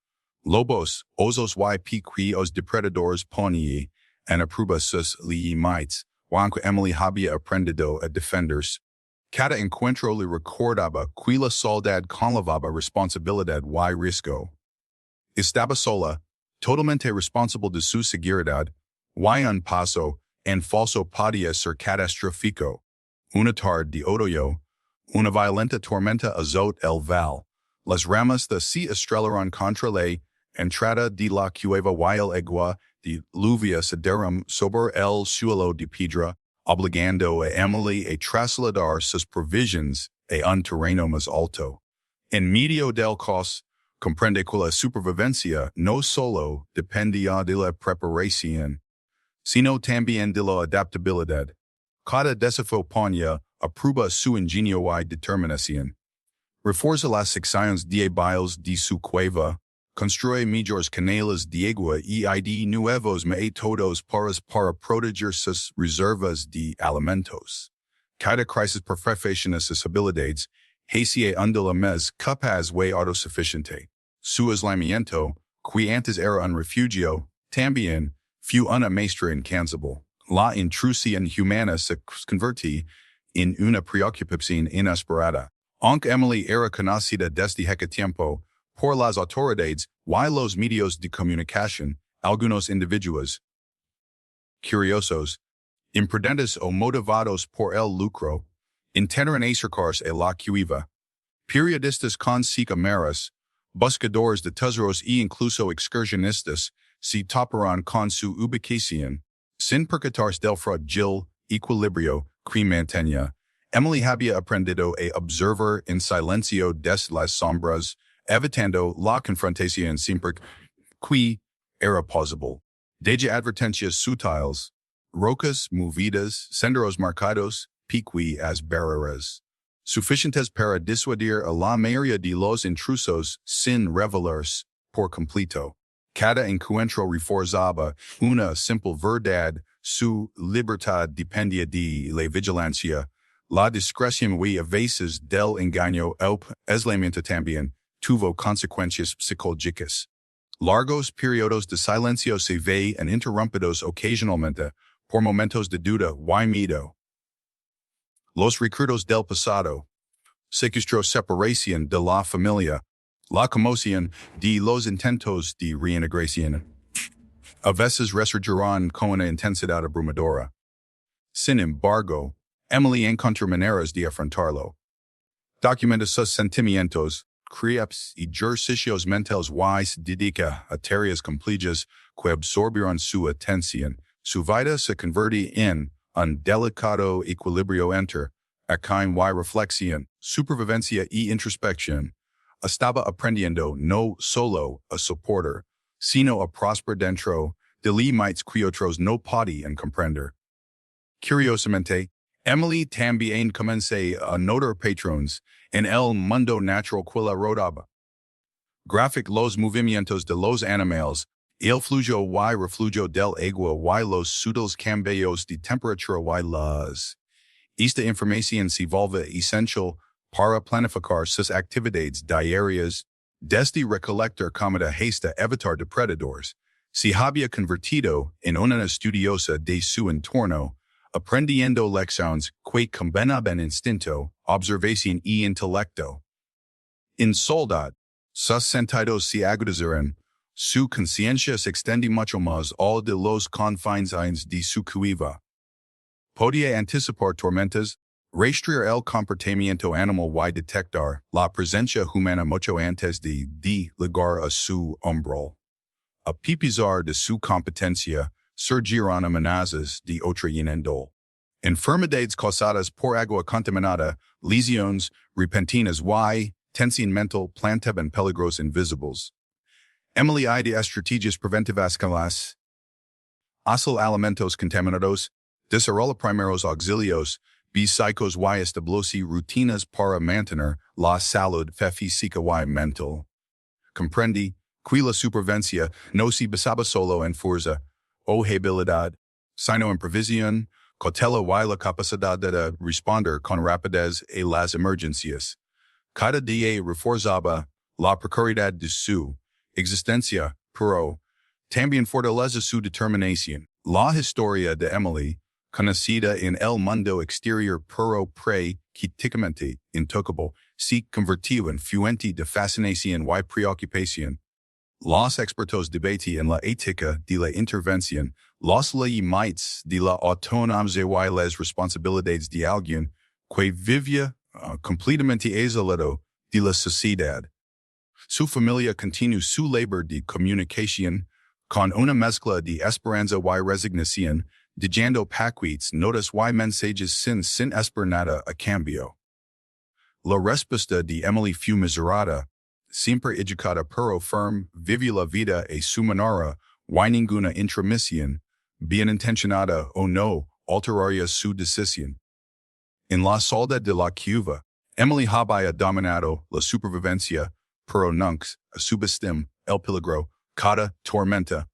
Lobos, osos y piquios depredadores ponía en aprueba sus mites, aunque Emily había aprendido a defenderse. Cada encuentro le recordaba que la soledad conllevaba responsabilidad y riesgo. Estaba sola, totalmente responsable de su seguridad, y un paso en falso podía ser catastrófico. Una tarde de otoño, una violenta tormenta azotó el val. Las ramas de se estrellaron contra la entrada de la cueva y el agua de lluvia se derramó sobre el suelo de piedra, obligando a Emily a trasladar sus provisions a un terreno más alto. En medio del caos, comprende que la supervivencia no solo dependía de la preparación, sino también de la adaptabilidad. Cada desafío ponía a prueba su ingenio y determinación. Refuerza las secciones diabiles de su cueva, construye mejores canales de agua y de nuevos métodos para proteger sus reservas de alimentos. Cada crisis perfecciona sus habilidades, hacia de la mes capaz y autosuficiente. Su aislamiento, que antes era un refugio, también fue una maestra incansable. La intrusión humana se convirtió en una preocupación inesperada. Aunque Emily era conocida desde hace tiempo por las autoridades y los medios de comunicación, algunos individuos curiosos, imprudentes o motivados por el lucro, intentan acercarse a la cueva. Periodistas con cámaras, buscadores de tesoros e incluso excursionistas se toparon con su ubicación, sin percatarse del fragile equilibrio que mantenía. Emily había aprendido a observar en silencio desde las sombras, evitando la confrontación siempre que era posible. Desde advertencias sutiles, rocas movidas, senderos marcados, picuas barreras, suficientes para disuadir a la mayoría de los intrusos sin revelarse por completo. Cada encuentro reforzaba una simple verdad, su libertad dependía de la vigilancia. La discreción y a veces del engaño el aislamiento también tuvo consecuencias psicológicas. Largos periodos de silencio se veían interrumpidos ocasionalmente por momentos de duda y miedo. Los recuerdos del pasado, secuestro separación de la familia, la conmoción de los intentos de reintegración, a veces resurgirán con una intensidad abrumadora. Sin embargo, Emily encontró maneras de afrontarlo. Documenta sus sentimientos, creeps y ejercicios mentales y se dedica a tareas complejas que absorbieron su atención. Su vida se convirtió en un delicado equilibrio entre acción y reflexión, supervivencia y introspección. Estaba aprendiendo no solo a soportar, sino a prosperar dentro de límites que otros no podían comprender. Curiosamente, Emily también comenzó a notar patrones en el mundo natural que la rodaba. Gráfic los movimientos de los animales, el flujo y reflujo del agua y los sutiles cambios de temperatura y las. Esta información se vuelve esencial para planificar sus actividades diarias, desde recolectar comida hasta evitar depredadores. Se había convertido en una estudiosa de su entorno, aprendiendo lecciones que combinaban instinto, observación y intelecto. En soledad, sus sentidos se agudizaron, su conciencia se extendió mucho más allá de los confines de su cueva. Podía anticipar tormentas, rastrear el comportamiento animal y detectar la presencia humana mucho antes de llegar a su umbral. A pesar de su competencia, surgieron amenazas de otra índole. Enfermedades causadas por agua contaminada, lesiones repentinas y tensión planta en peligros invisibles. Emily I de estrategias preventivas con las Asal alimentos contaminados, desarrolla primeros auxilios, psicos y establecer rutinas para mantener la salud física y mental. Comprende que la supervivencia no se basaba solo en fuerza o habilidad, sino en previsión, cautela y la capacidad de responder con rapidez a las emergencias. Cada día reforzaba la precariedad de su existencia, pero también fortaleza su determinación. La historia de Emily, conocida en el mundo exterior pero prácticamente intocable, se convirtió en fuente de fascinación y preocupación. Los expertos debaten en la ética de la intervención, los límites de la autonomía y las responsabilidades de alguien que vivía completamente aislado de la sociedad. Su familia continuó su labor de comunicación con una mezcla de esperanza y resignación, dejando paquetes, notas y mensajes sin esperar nada a cambio. La respuesta de Emily fue mesurada, siempre educada pero firme, vivió la vida a su manera, y ninguna intromisión, bien intencionada o no, alteraría su decisión. En la soledad de la cueva, Emily había dominado la supervivencia, pero nunca subestimó el peligro, cada tormenta,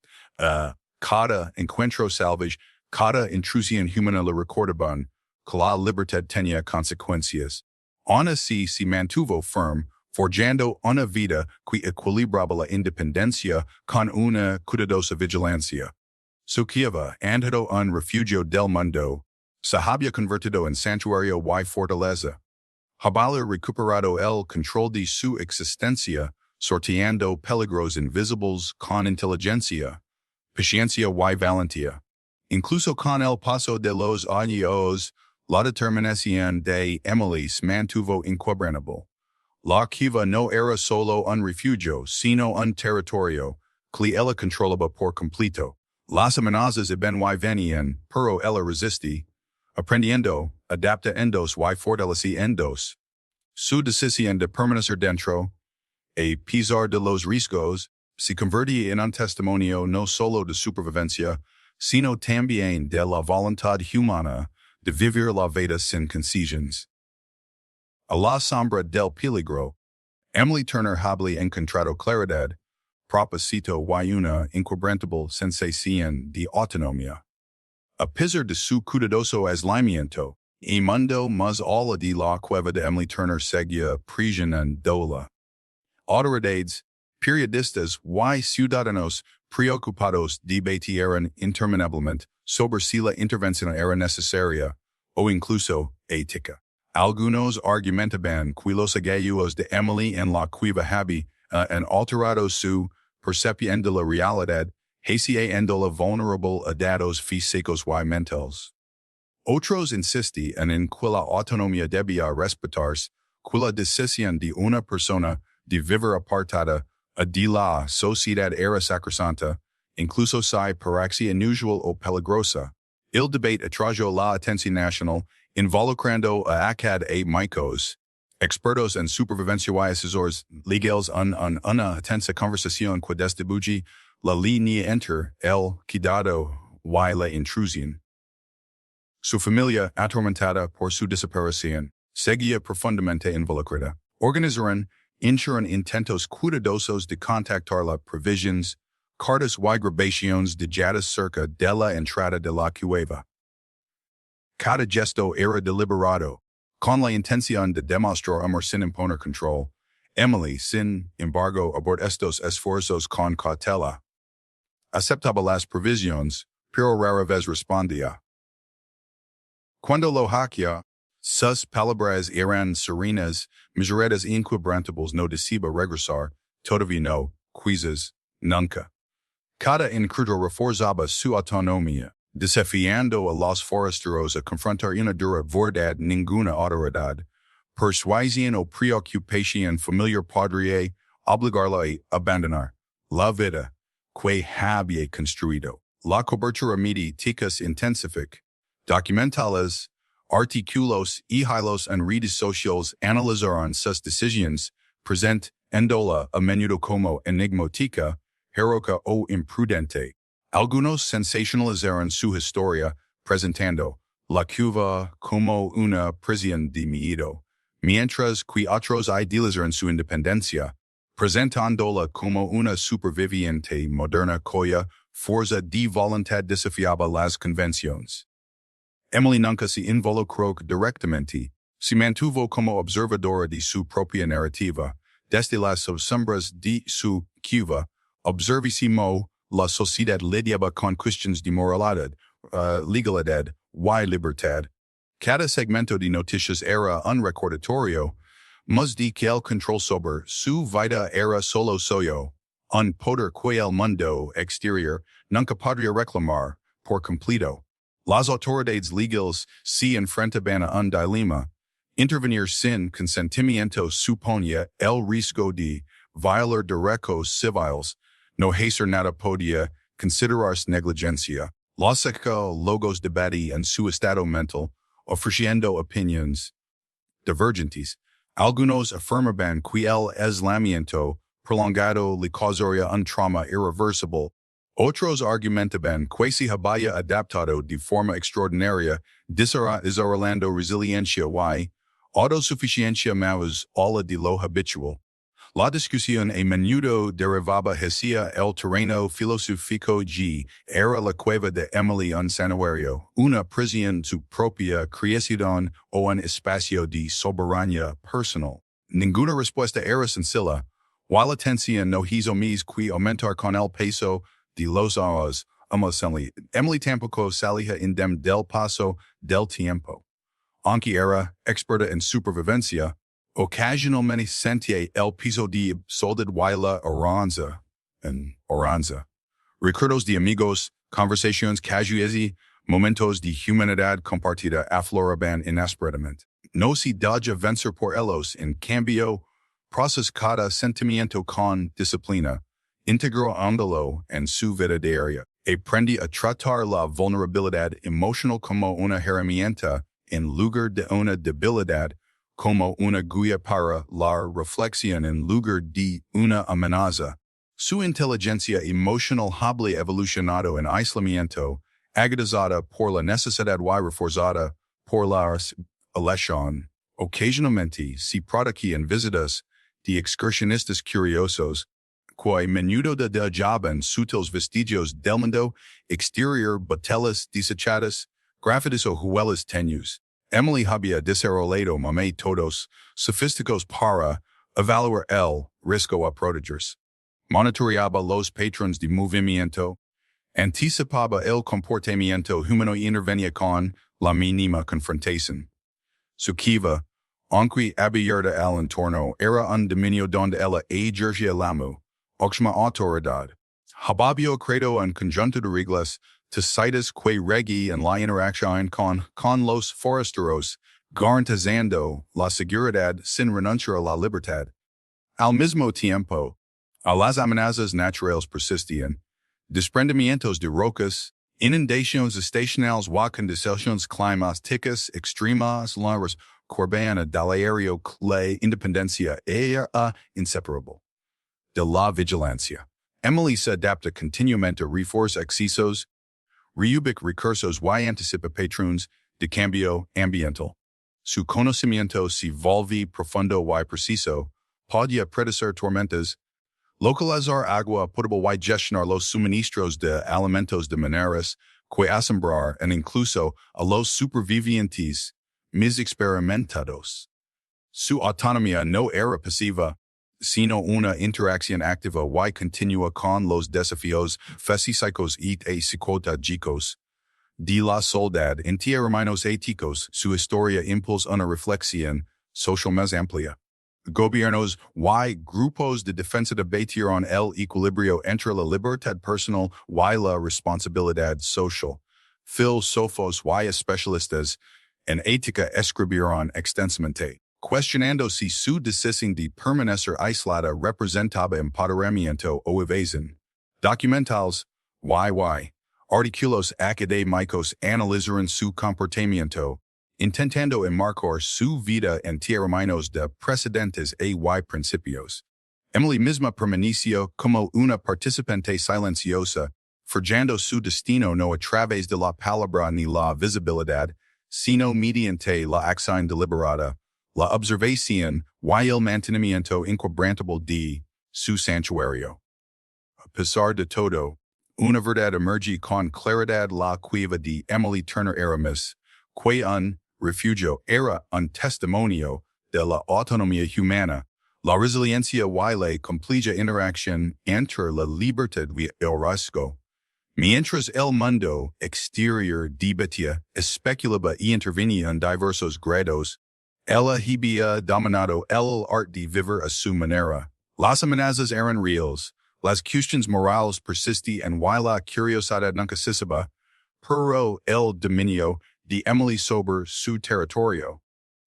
cada encuentro salvaje, cada intrusión humana le recordaban que la libertad tenía consecuencias. Aún así se mantuvo firme, forjando una vida que equilibraba la independencia con una cuidadosa vigilancia. Su cueva, andado un refugio del mundo, se había convertido en santuario y fortaleza. Había recuperado el control de su existencia, sorteando peligros invisibles con inteligencia, paciencia y valentía. Incluso con el paso de los años, la determinación de Emily se mantuvo inquebrantable. La cueva no era solo un refugio, sino un territorio, que ella controlaba por completo. Las amenazas iban y venían, pero ella resistía, aprendiendo, adaptándose y fortaleciéndose. Su decisión de permanecer dentro, a pesar de los riesgos, se convertía en un testimonio no solo de supervivencia, sino también de la voluntad humana de vivir la vida sin concesiones. A la sombra del peligro, Emily Turner había encontrado claridad, propósito y una inquebrantable sensación de autonomía. A pesar de su cuidadoso aislamiento, el mundo más allá de la cueva de Emily Turner seguía presionándola. Autoridades, periodistas y ciudadanos preocupados debatieron interminablemente sobre si la intervención era necesaria o incluso ética. Algunos argumentaban que los hallazgos de Emily en la cueva habían alterado su percepción de la realidad, haciéndola vulnerable a datos físicos y mentales. Otros insistían en que la autonomía debía respetarse, que la decisión de una persona de vivir apartada de la sociedad era sacrosanta, incluso si parecía inusual o peligrosa. El debate atrajo la atención nacional, involucrando a académicos, expertos en supervivencia y asesores legales en una tensa conversación que distribuye la línea entre el cuidado y la intrusión. Su familia, atormentada por su desaparición, seguía profundamente involucrada. Organizaron intentos cuidadosos de contactarla, provisiones, cartas y grabaciones dejadas cerca de la entrada de la cueva. Cada gesto era deliberado, con la intención de demostrar amor sin imponer control. Emily, sin embargo, abordó estos esfuerzos con cautela. Aceptaba las provisiones, pero rara vez respondía. Cuando lo hacía, sus palabras eran serenas, mesuradas e inquebrantables, no decía regresar, todavía no, quizás, nunca. Cada encuentro reforzaba su autonomía, desafiando a los forasteros a confrontar una dura verdad. Ninguna autoridad, persuasión o preocupación familiar podría obligarla a abandonar la vida que había construido. La cobertura mediática intensifica, Documentales, artículos y hilos en redes sociales analizaron sus decisiones, present endola a menudo como enigmática, heroica o imprudente. Algunos sensacionalizaron su historia, presentando la cueva como una prisión de miedo, mientras que otros idealizaron su independencia, presentándola como una superviviente moderna cuya fuerza de voluntad desafiaba las convenciones. Emily nunca se involucró directamente, se mantuvo como observadora de su propia narrativa, desde las sombras de su cueva, observísimo la sociedad lidiaba con cuestiones de moralidad, legalidad y libertad. Cada segmento de noticias era un recordatorio, más de que el control sobre su vida era solo suyo, un poder que el mundo exterior nunca podría reclamar por completo. Las autoridades legales se enfrentaban a un dilema. Intervenir sin consentimiento suponía el riesgo de violar derechos civiles. No hacer nada podía considerarse negligencia. Los psicólogos debate en su estado mental, ofreciendo opiniones divergentes. Algunos afirmaban que el aislamiento prolongado le causaría un trauma irreversible. Otros argumentaban que se había adaptado de forma extraordinaria, desarrollando resiliencia y autosuficiencia más allá de lo habitual. La discusión a menudo derivaba hacia el terreno filosófico G. Era la cueva de Emily un santuario, una prisión su propia creación o un espacio de soberanía personal. Ninguna respuesta era sencilla. While la tensión no hizo más que aumentar con el peso de los años, Emily tampoco salía indemne del paso del tiempo. Aunque era experta en supervivencia, ocasionalmente sentía el peso de soledad y la oranza. Recuerdos de amigos, conversaciones casuales y momentos de humanidad compartida afloraban inesperadamente. No se deja vencer por ellos, en cambio, procesa cada sentimiento con disciplina, integrándolo en su vida diaria. Aprende a tratar la vulnerabilidad emocional como una herramienta en lugar de una debilidad, como una guía para la reflexión en lugar de una amenaza. Su inteligencia emocional había evolucionado en aislamiento, agudizada por la necesidad y reforzada por la elección. Ocasionalmente se produjía en visitas de excursionistas curiosos, que menudo dejaban sutiles vestigios del mundo exterior, botellas desechadas, grafitis o juelas tenues. Emily había desarrollado métodos sofísticos para evaluar el riesgo a protegerse. Monitoreaba los patrones de movimiento, anticipaba el comportamiento humano y intervenía con la mínima confrontación. Su cueva, aunque abierta al entorno, era un dominio donde ella ejercía la máxima autoridad. Había creado un conjunto de reglas tácitas que regían la interacción con los forasteros, garantizando la seguridad sin renunciar a la libertad. Al mismo tiempo, a las amenazas naturales persistían, desprendimientos de rocas, inundaciones estacionales y condiciones climáticas extremas, las corbanas del aéreo, la independencia era inseparable de la vigilancia. Emily se adapta continuamente a refuerzos excesos, reubica recursos y anticipa patrones de cambio ambiental. Su conocimiento se volve profundo y preciso, podía predecir tormentas, localizar agua potable y gestionar los suministros de alimentos de maneras que asombrar en incluso a los supervivientes mis experimentados. Su autonomía no era pasiva, sino una interacción activa y continua con los desafíos físicos y psicológicos de la soledad en términos éticos. Su historia impulsa una reflexión social más amplia. Gobiernos y grupos de defensa debatieron el equilibrio entre la libertad personal y la responsabilidad social. Filósofos y especialistas en ética escribieron extensamente, cuestionando si su decisión de permanecer aislada representaba empoderamiento o evasión. Documentales, YY, artículos académicos analizaron su comportamiento, intentando enmarcar su vida en términos de precedentes y principios. Emily misma permaneció como una participante silenciosa, forjando su destino no a través de la palabra ni la visibilidad, sino mediante la acción deliberada, la observación y el mantenimiento inquebrantable de su santuario. A pesar de todo, una verdad emerge con claridad: la cueva de Emily Turner era más que un refugio, era un testimonio de la autonomía humana, la resiliencia y la completa interacción entre la libertad y el riesgo. Mientras el mundo exterior debatía, especulaba y intervenía en diversos grados, ella había dominado el arte de vivir a su manera. Las amenazas eran reales, las cuestiones morales persistían y la curiosidad nunca cesaba, pero el dominio de Emily sobre su territorio,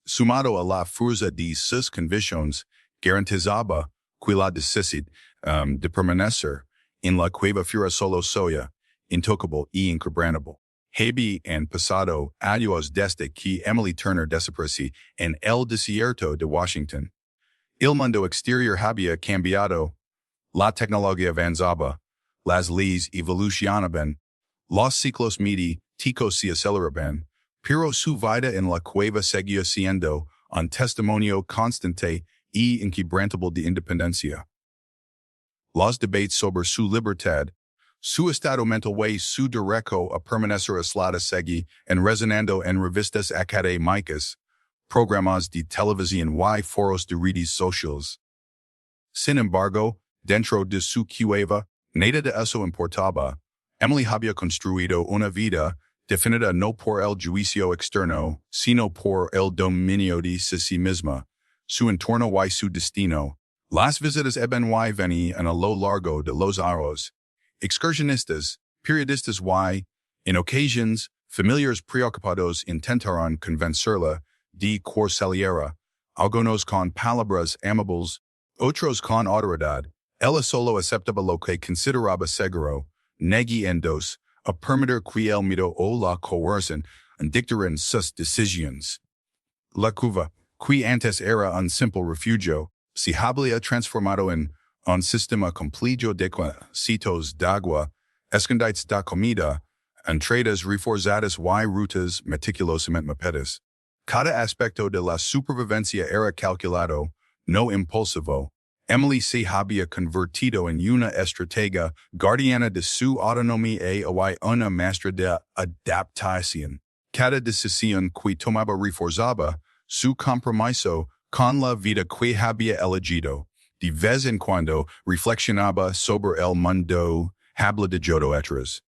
sumado a la fuerza de sus convicciones, garantizaba que la necesidad de permanecer en la cueva fuera solo suya, intocable y inquebrantable. Habían pasado años desde que Emily Turner desapareció en el desierto de Washington. El mundo exterior había cambiado, la tecnología avanzaba, las leyes evolucionaban, los ciclos mediáticos se aceleraban, pero su vida en la cueva seguía siendo un testimonio constante y inquebrantable de independencia. Los debates sobre su libertad, su estado mental y su derecho a permanecer aislada seguían resonando en revistas académicas, programas de televisión y foros de redes sociales. Sin embargo, dentro de su cueva, nada de eso importaba. Emily había construido una vida definida no por el juicio externo, sino por el dominio de sí misma, su entorno y su destino. Las visitas iban y venían a lo largo de los años. Excursionistas, periodistas y, en ocasiones, familiares preocupados intentaron convencerla de que saliera, algunos con palabras amables, otros con autoridad. Ella solo aceptaba lo que consideraba seguro, negándose a permitir que el miedo o la coerción dictaran sus decisiones. La cueva, que antes era un simple refugio, se había transformado en un sistema complejo de citos d'agua, escondites de comida, entradas reforzadas y rutas meticulosamente mapetas. Cada aspecto de la supervivencia era calculado, no impulsivo. Emily se había convertido en una estratega guardiana de su autonomía y una maestra de adaptación. Cada decisión que tomaba reforzaba su compromiso con la vida que había elegido. De vez en cuando reflexionaba sobre el mundo, habla de otras.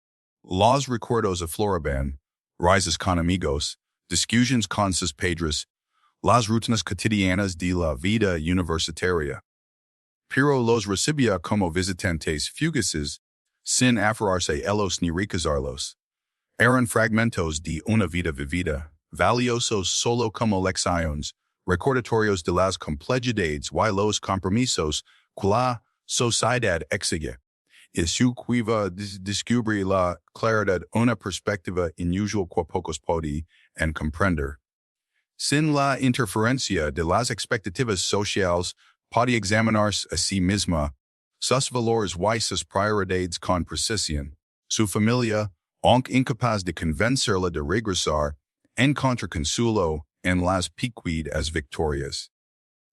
Los recuerdos afloraban, risas con amigos, discusiones con sus padres, las rutinas cotidianas de la vida universitaria. Pero los recibía como visitantes fugaces, sin aferrarse ellos ni rechazarlos. Eran fragmentos de una vida vivida, valiosos solo como lecciones, recordatorios de las complejidades y los compromisos que la sociedad exige. Y su cueva descubre la claridad una perspectiva inusual que pocos podían comprender. Sin la interferencia de las expectativas sociales, podía examinarse a sí misma, sus valores y sus prioridades con precisión. Su familia, aunque incapaz de convencerla de regresar, encontró consuelo en las pequeñas victorias.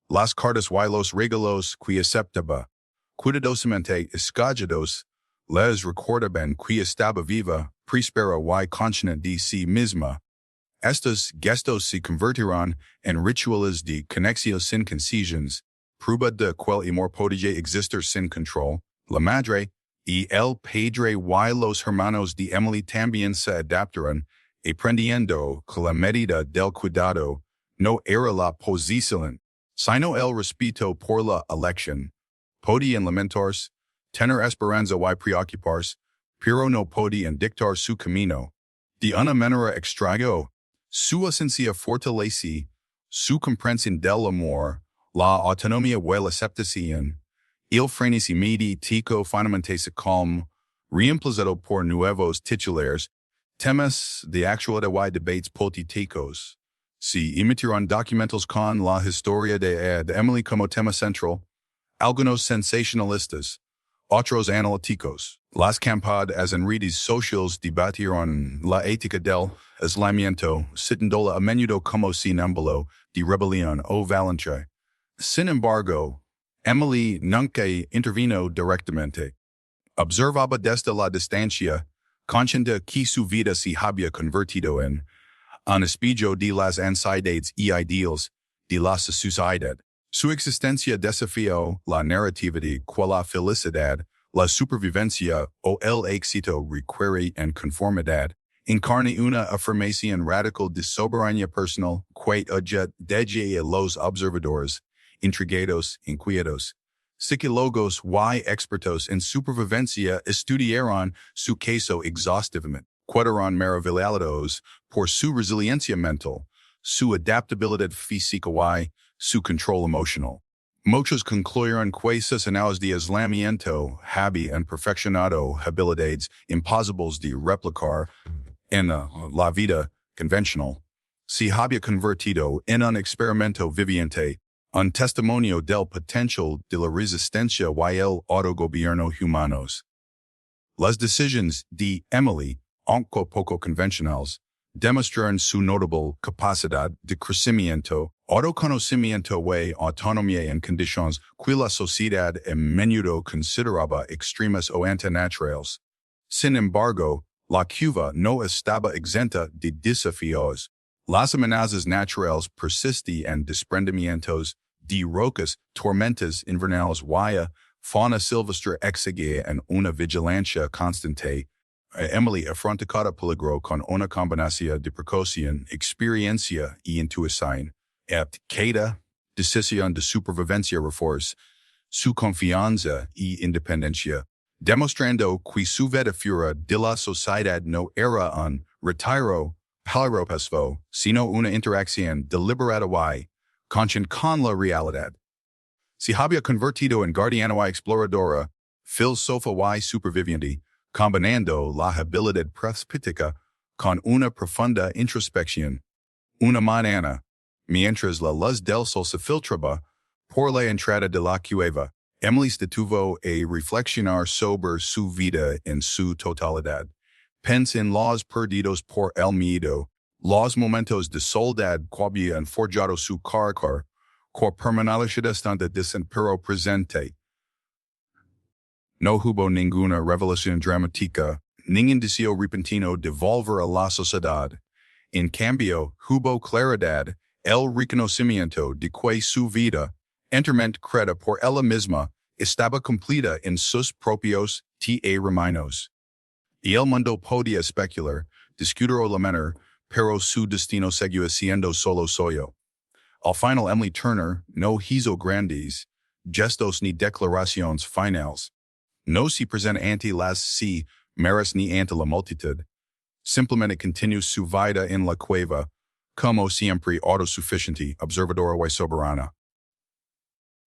Las cartas y los regalos que aceptaba, cuidadosamente escogidos, les recordaban que estaba viva, próspera y consciente de sí misma. Estos gestos se convertirán en rituales de conexión sin concesiones, prueba de que el amor podía existir sin control. La madre y el padre y los hermanos de Emily también se adaptaron, aprendiendo que la medida del cuidado no era la posición, sino el respeto por la elección. Podían lamentarse, tener esperanza y preocuparse, pero no podían dictar su camino. De una manera extraña, su esencia fortalece su comprensión del amor, la autonomía y la aceptación. El frenesí mediático fundamentalmente como reemplazado por nuevos titulares, temas de actualidad debates políticos. Se emitieron documentos con la historia de Emily como tema central, algunos sensacionalistas, otros analíticos. Las campañas en redes sociales debatieron la ética del aislamiento, citándola a menudo como símbolo de rebelión o valentía. Sin embargo, Emily nunca intervino directamente. Observaba desde la distancia, consciente que su vida se había convertido en un espejo de las ansiedades y ideals de la sociedad. Su existencia desafió la narrativa de que la felicidad, la supervivencia o el éxito requiere en conformidad, encarna una afirmación radical de soberanía personal que deja a los observadores, intrigados, inquietos. Psicólogos y expertos en supervivencia estudiaron su caso exhaustivamente. Quedaron maravillados por su resiliencia mental, su adaptabilidad física y su control emocional. Muchos concluyeron que sus años de aislamiento habían perfeccionado habilidades imposibles de replicar en la vida convencional. Se había convertido en un experimento viviente, un testimonio del potencial de la resistencia y el autogobierno humanos. Las decisiones de Emily, aunque poco convencionales, demuestran su notable capacidad de crecimiento, autoconocimiento y autonomía en condiciones que la sociedad a menudo consideraba extremas o antinaturales. Sin embargo, la cueva no estaba exenta de desafíos. Las amenazas naturales persisten en desprendimientos de rocas, tormentas invernales y fauna silvestre exige en una vigilancia constante. Emily afronta cada peligro con una combinación de precaución, experiencia y intuición. Cada decisión de supervivencia refuerza su confianza y independencia, demostrando que su vida fuera de la sociedad no era un retiro peligroso, sino una interacción deliberada y consciente con la realidad. Se había convertido en guardiana y exploradora, filósofa y superviviente, combinando la habilidad prescríptica con una profunda introspección. Una mañana, mientras la luz del sol se filtraba por la entrada de la cueva, Emily se detuvo a reflexionar sobre su vida en su totalidad. Pensó en los perdidos por el miedo, los momentos de soledad que habían forjado su carácter, que permanecía estante desempero presente. No hubo ninguna revelación dramática, ningún deseo repentino de volver a la sociedad. En cambio, hubo claridad, el reconocimiento de que su vida, enteramente creada por ella misma, estaba completa en sus propios términos. Y el mundo podía especular, discutir o lamentar, pero su destino seguía siendo solo suyo. Al final Emily Turner no hizo grandes gestos ni declaraciones finales. No se presenta ante las meras ni ante la multitud. Simplemente continuó su vida en la cueva, como siempre autosuficiente, observadora y soberana.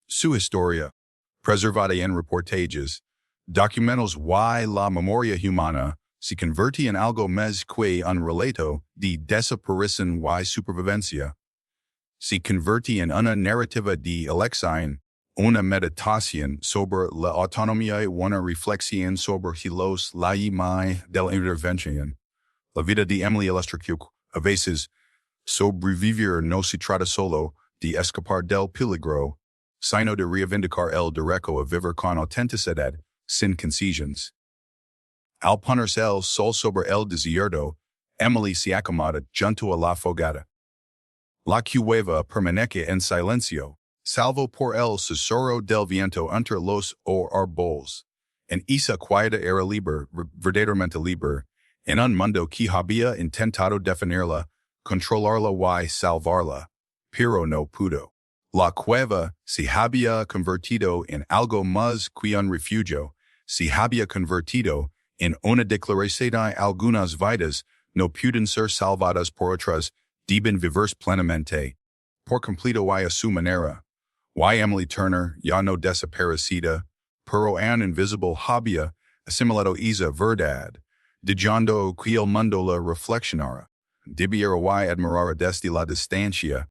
Su historia, preservada en reportajes, documentos y la memoria humana, se convirtió en algo más que un relato de desaparición y supervivencia. Se convirtió en una narrativa de elección, una meditación sobre la autonomía y una reflexión sobre los límites de la intervención. La vida de Emily ilustra que a veces sobrevivir no se trata solo de escapar del peligro, sino de reivindicar el derecho a vivir con autenticidad, sin concesiones. Al ponerse el sol sobre el desierto, Emily se acomoda junto a la fogata. La cueva permanece en silencio, salvo por el susurro del viento entre los árboles. En esa quieta era libre, verdaderamente libre, en un mundo que había intentado definirla, controlarla y salvarla, pero no pudo. La cueva se había convertido en algo más que un refugio, se había convertido en una declaración de algunas vidas no pueden ser salvadas por otras, deben vivir plenamente, por completo y a su manera. Y Emily Turner, ya no desaparecida, pero an invisible había assimilato isa verdad, dejando quel mundo la reflexionara, debiera y admirara desde la distancia,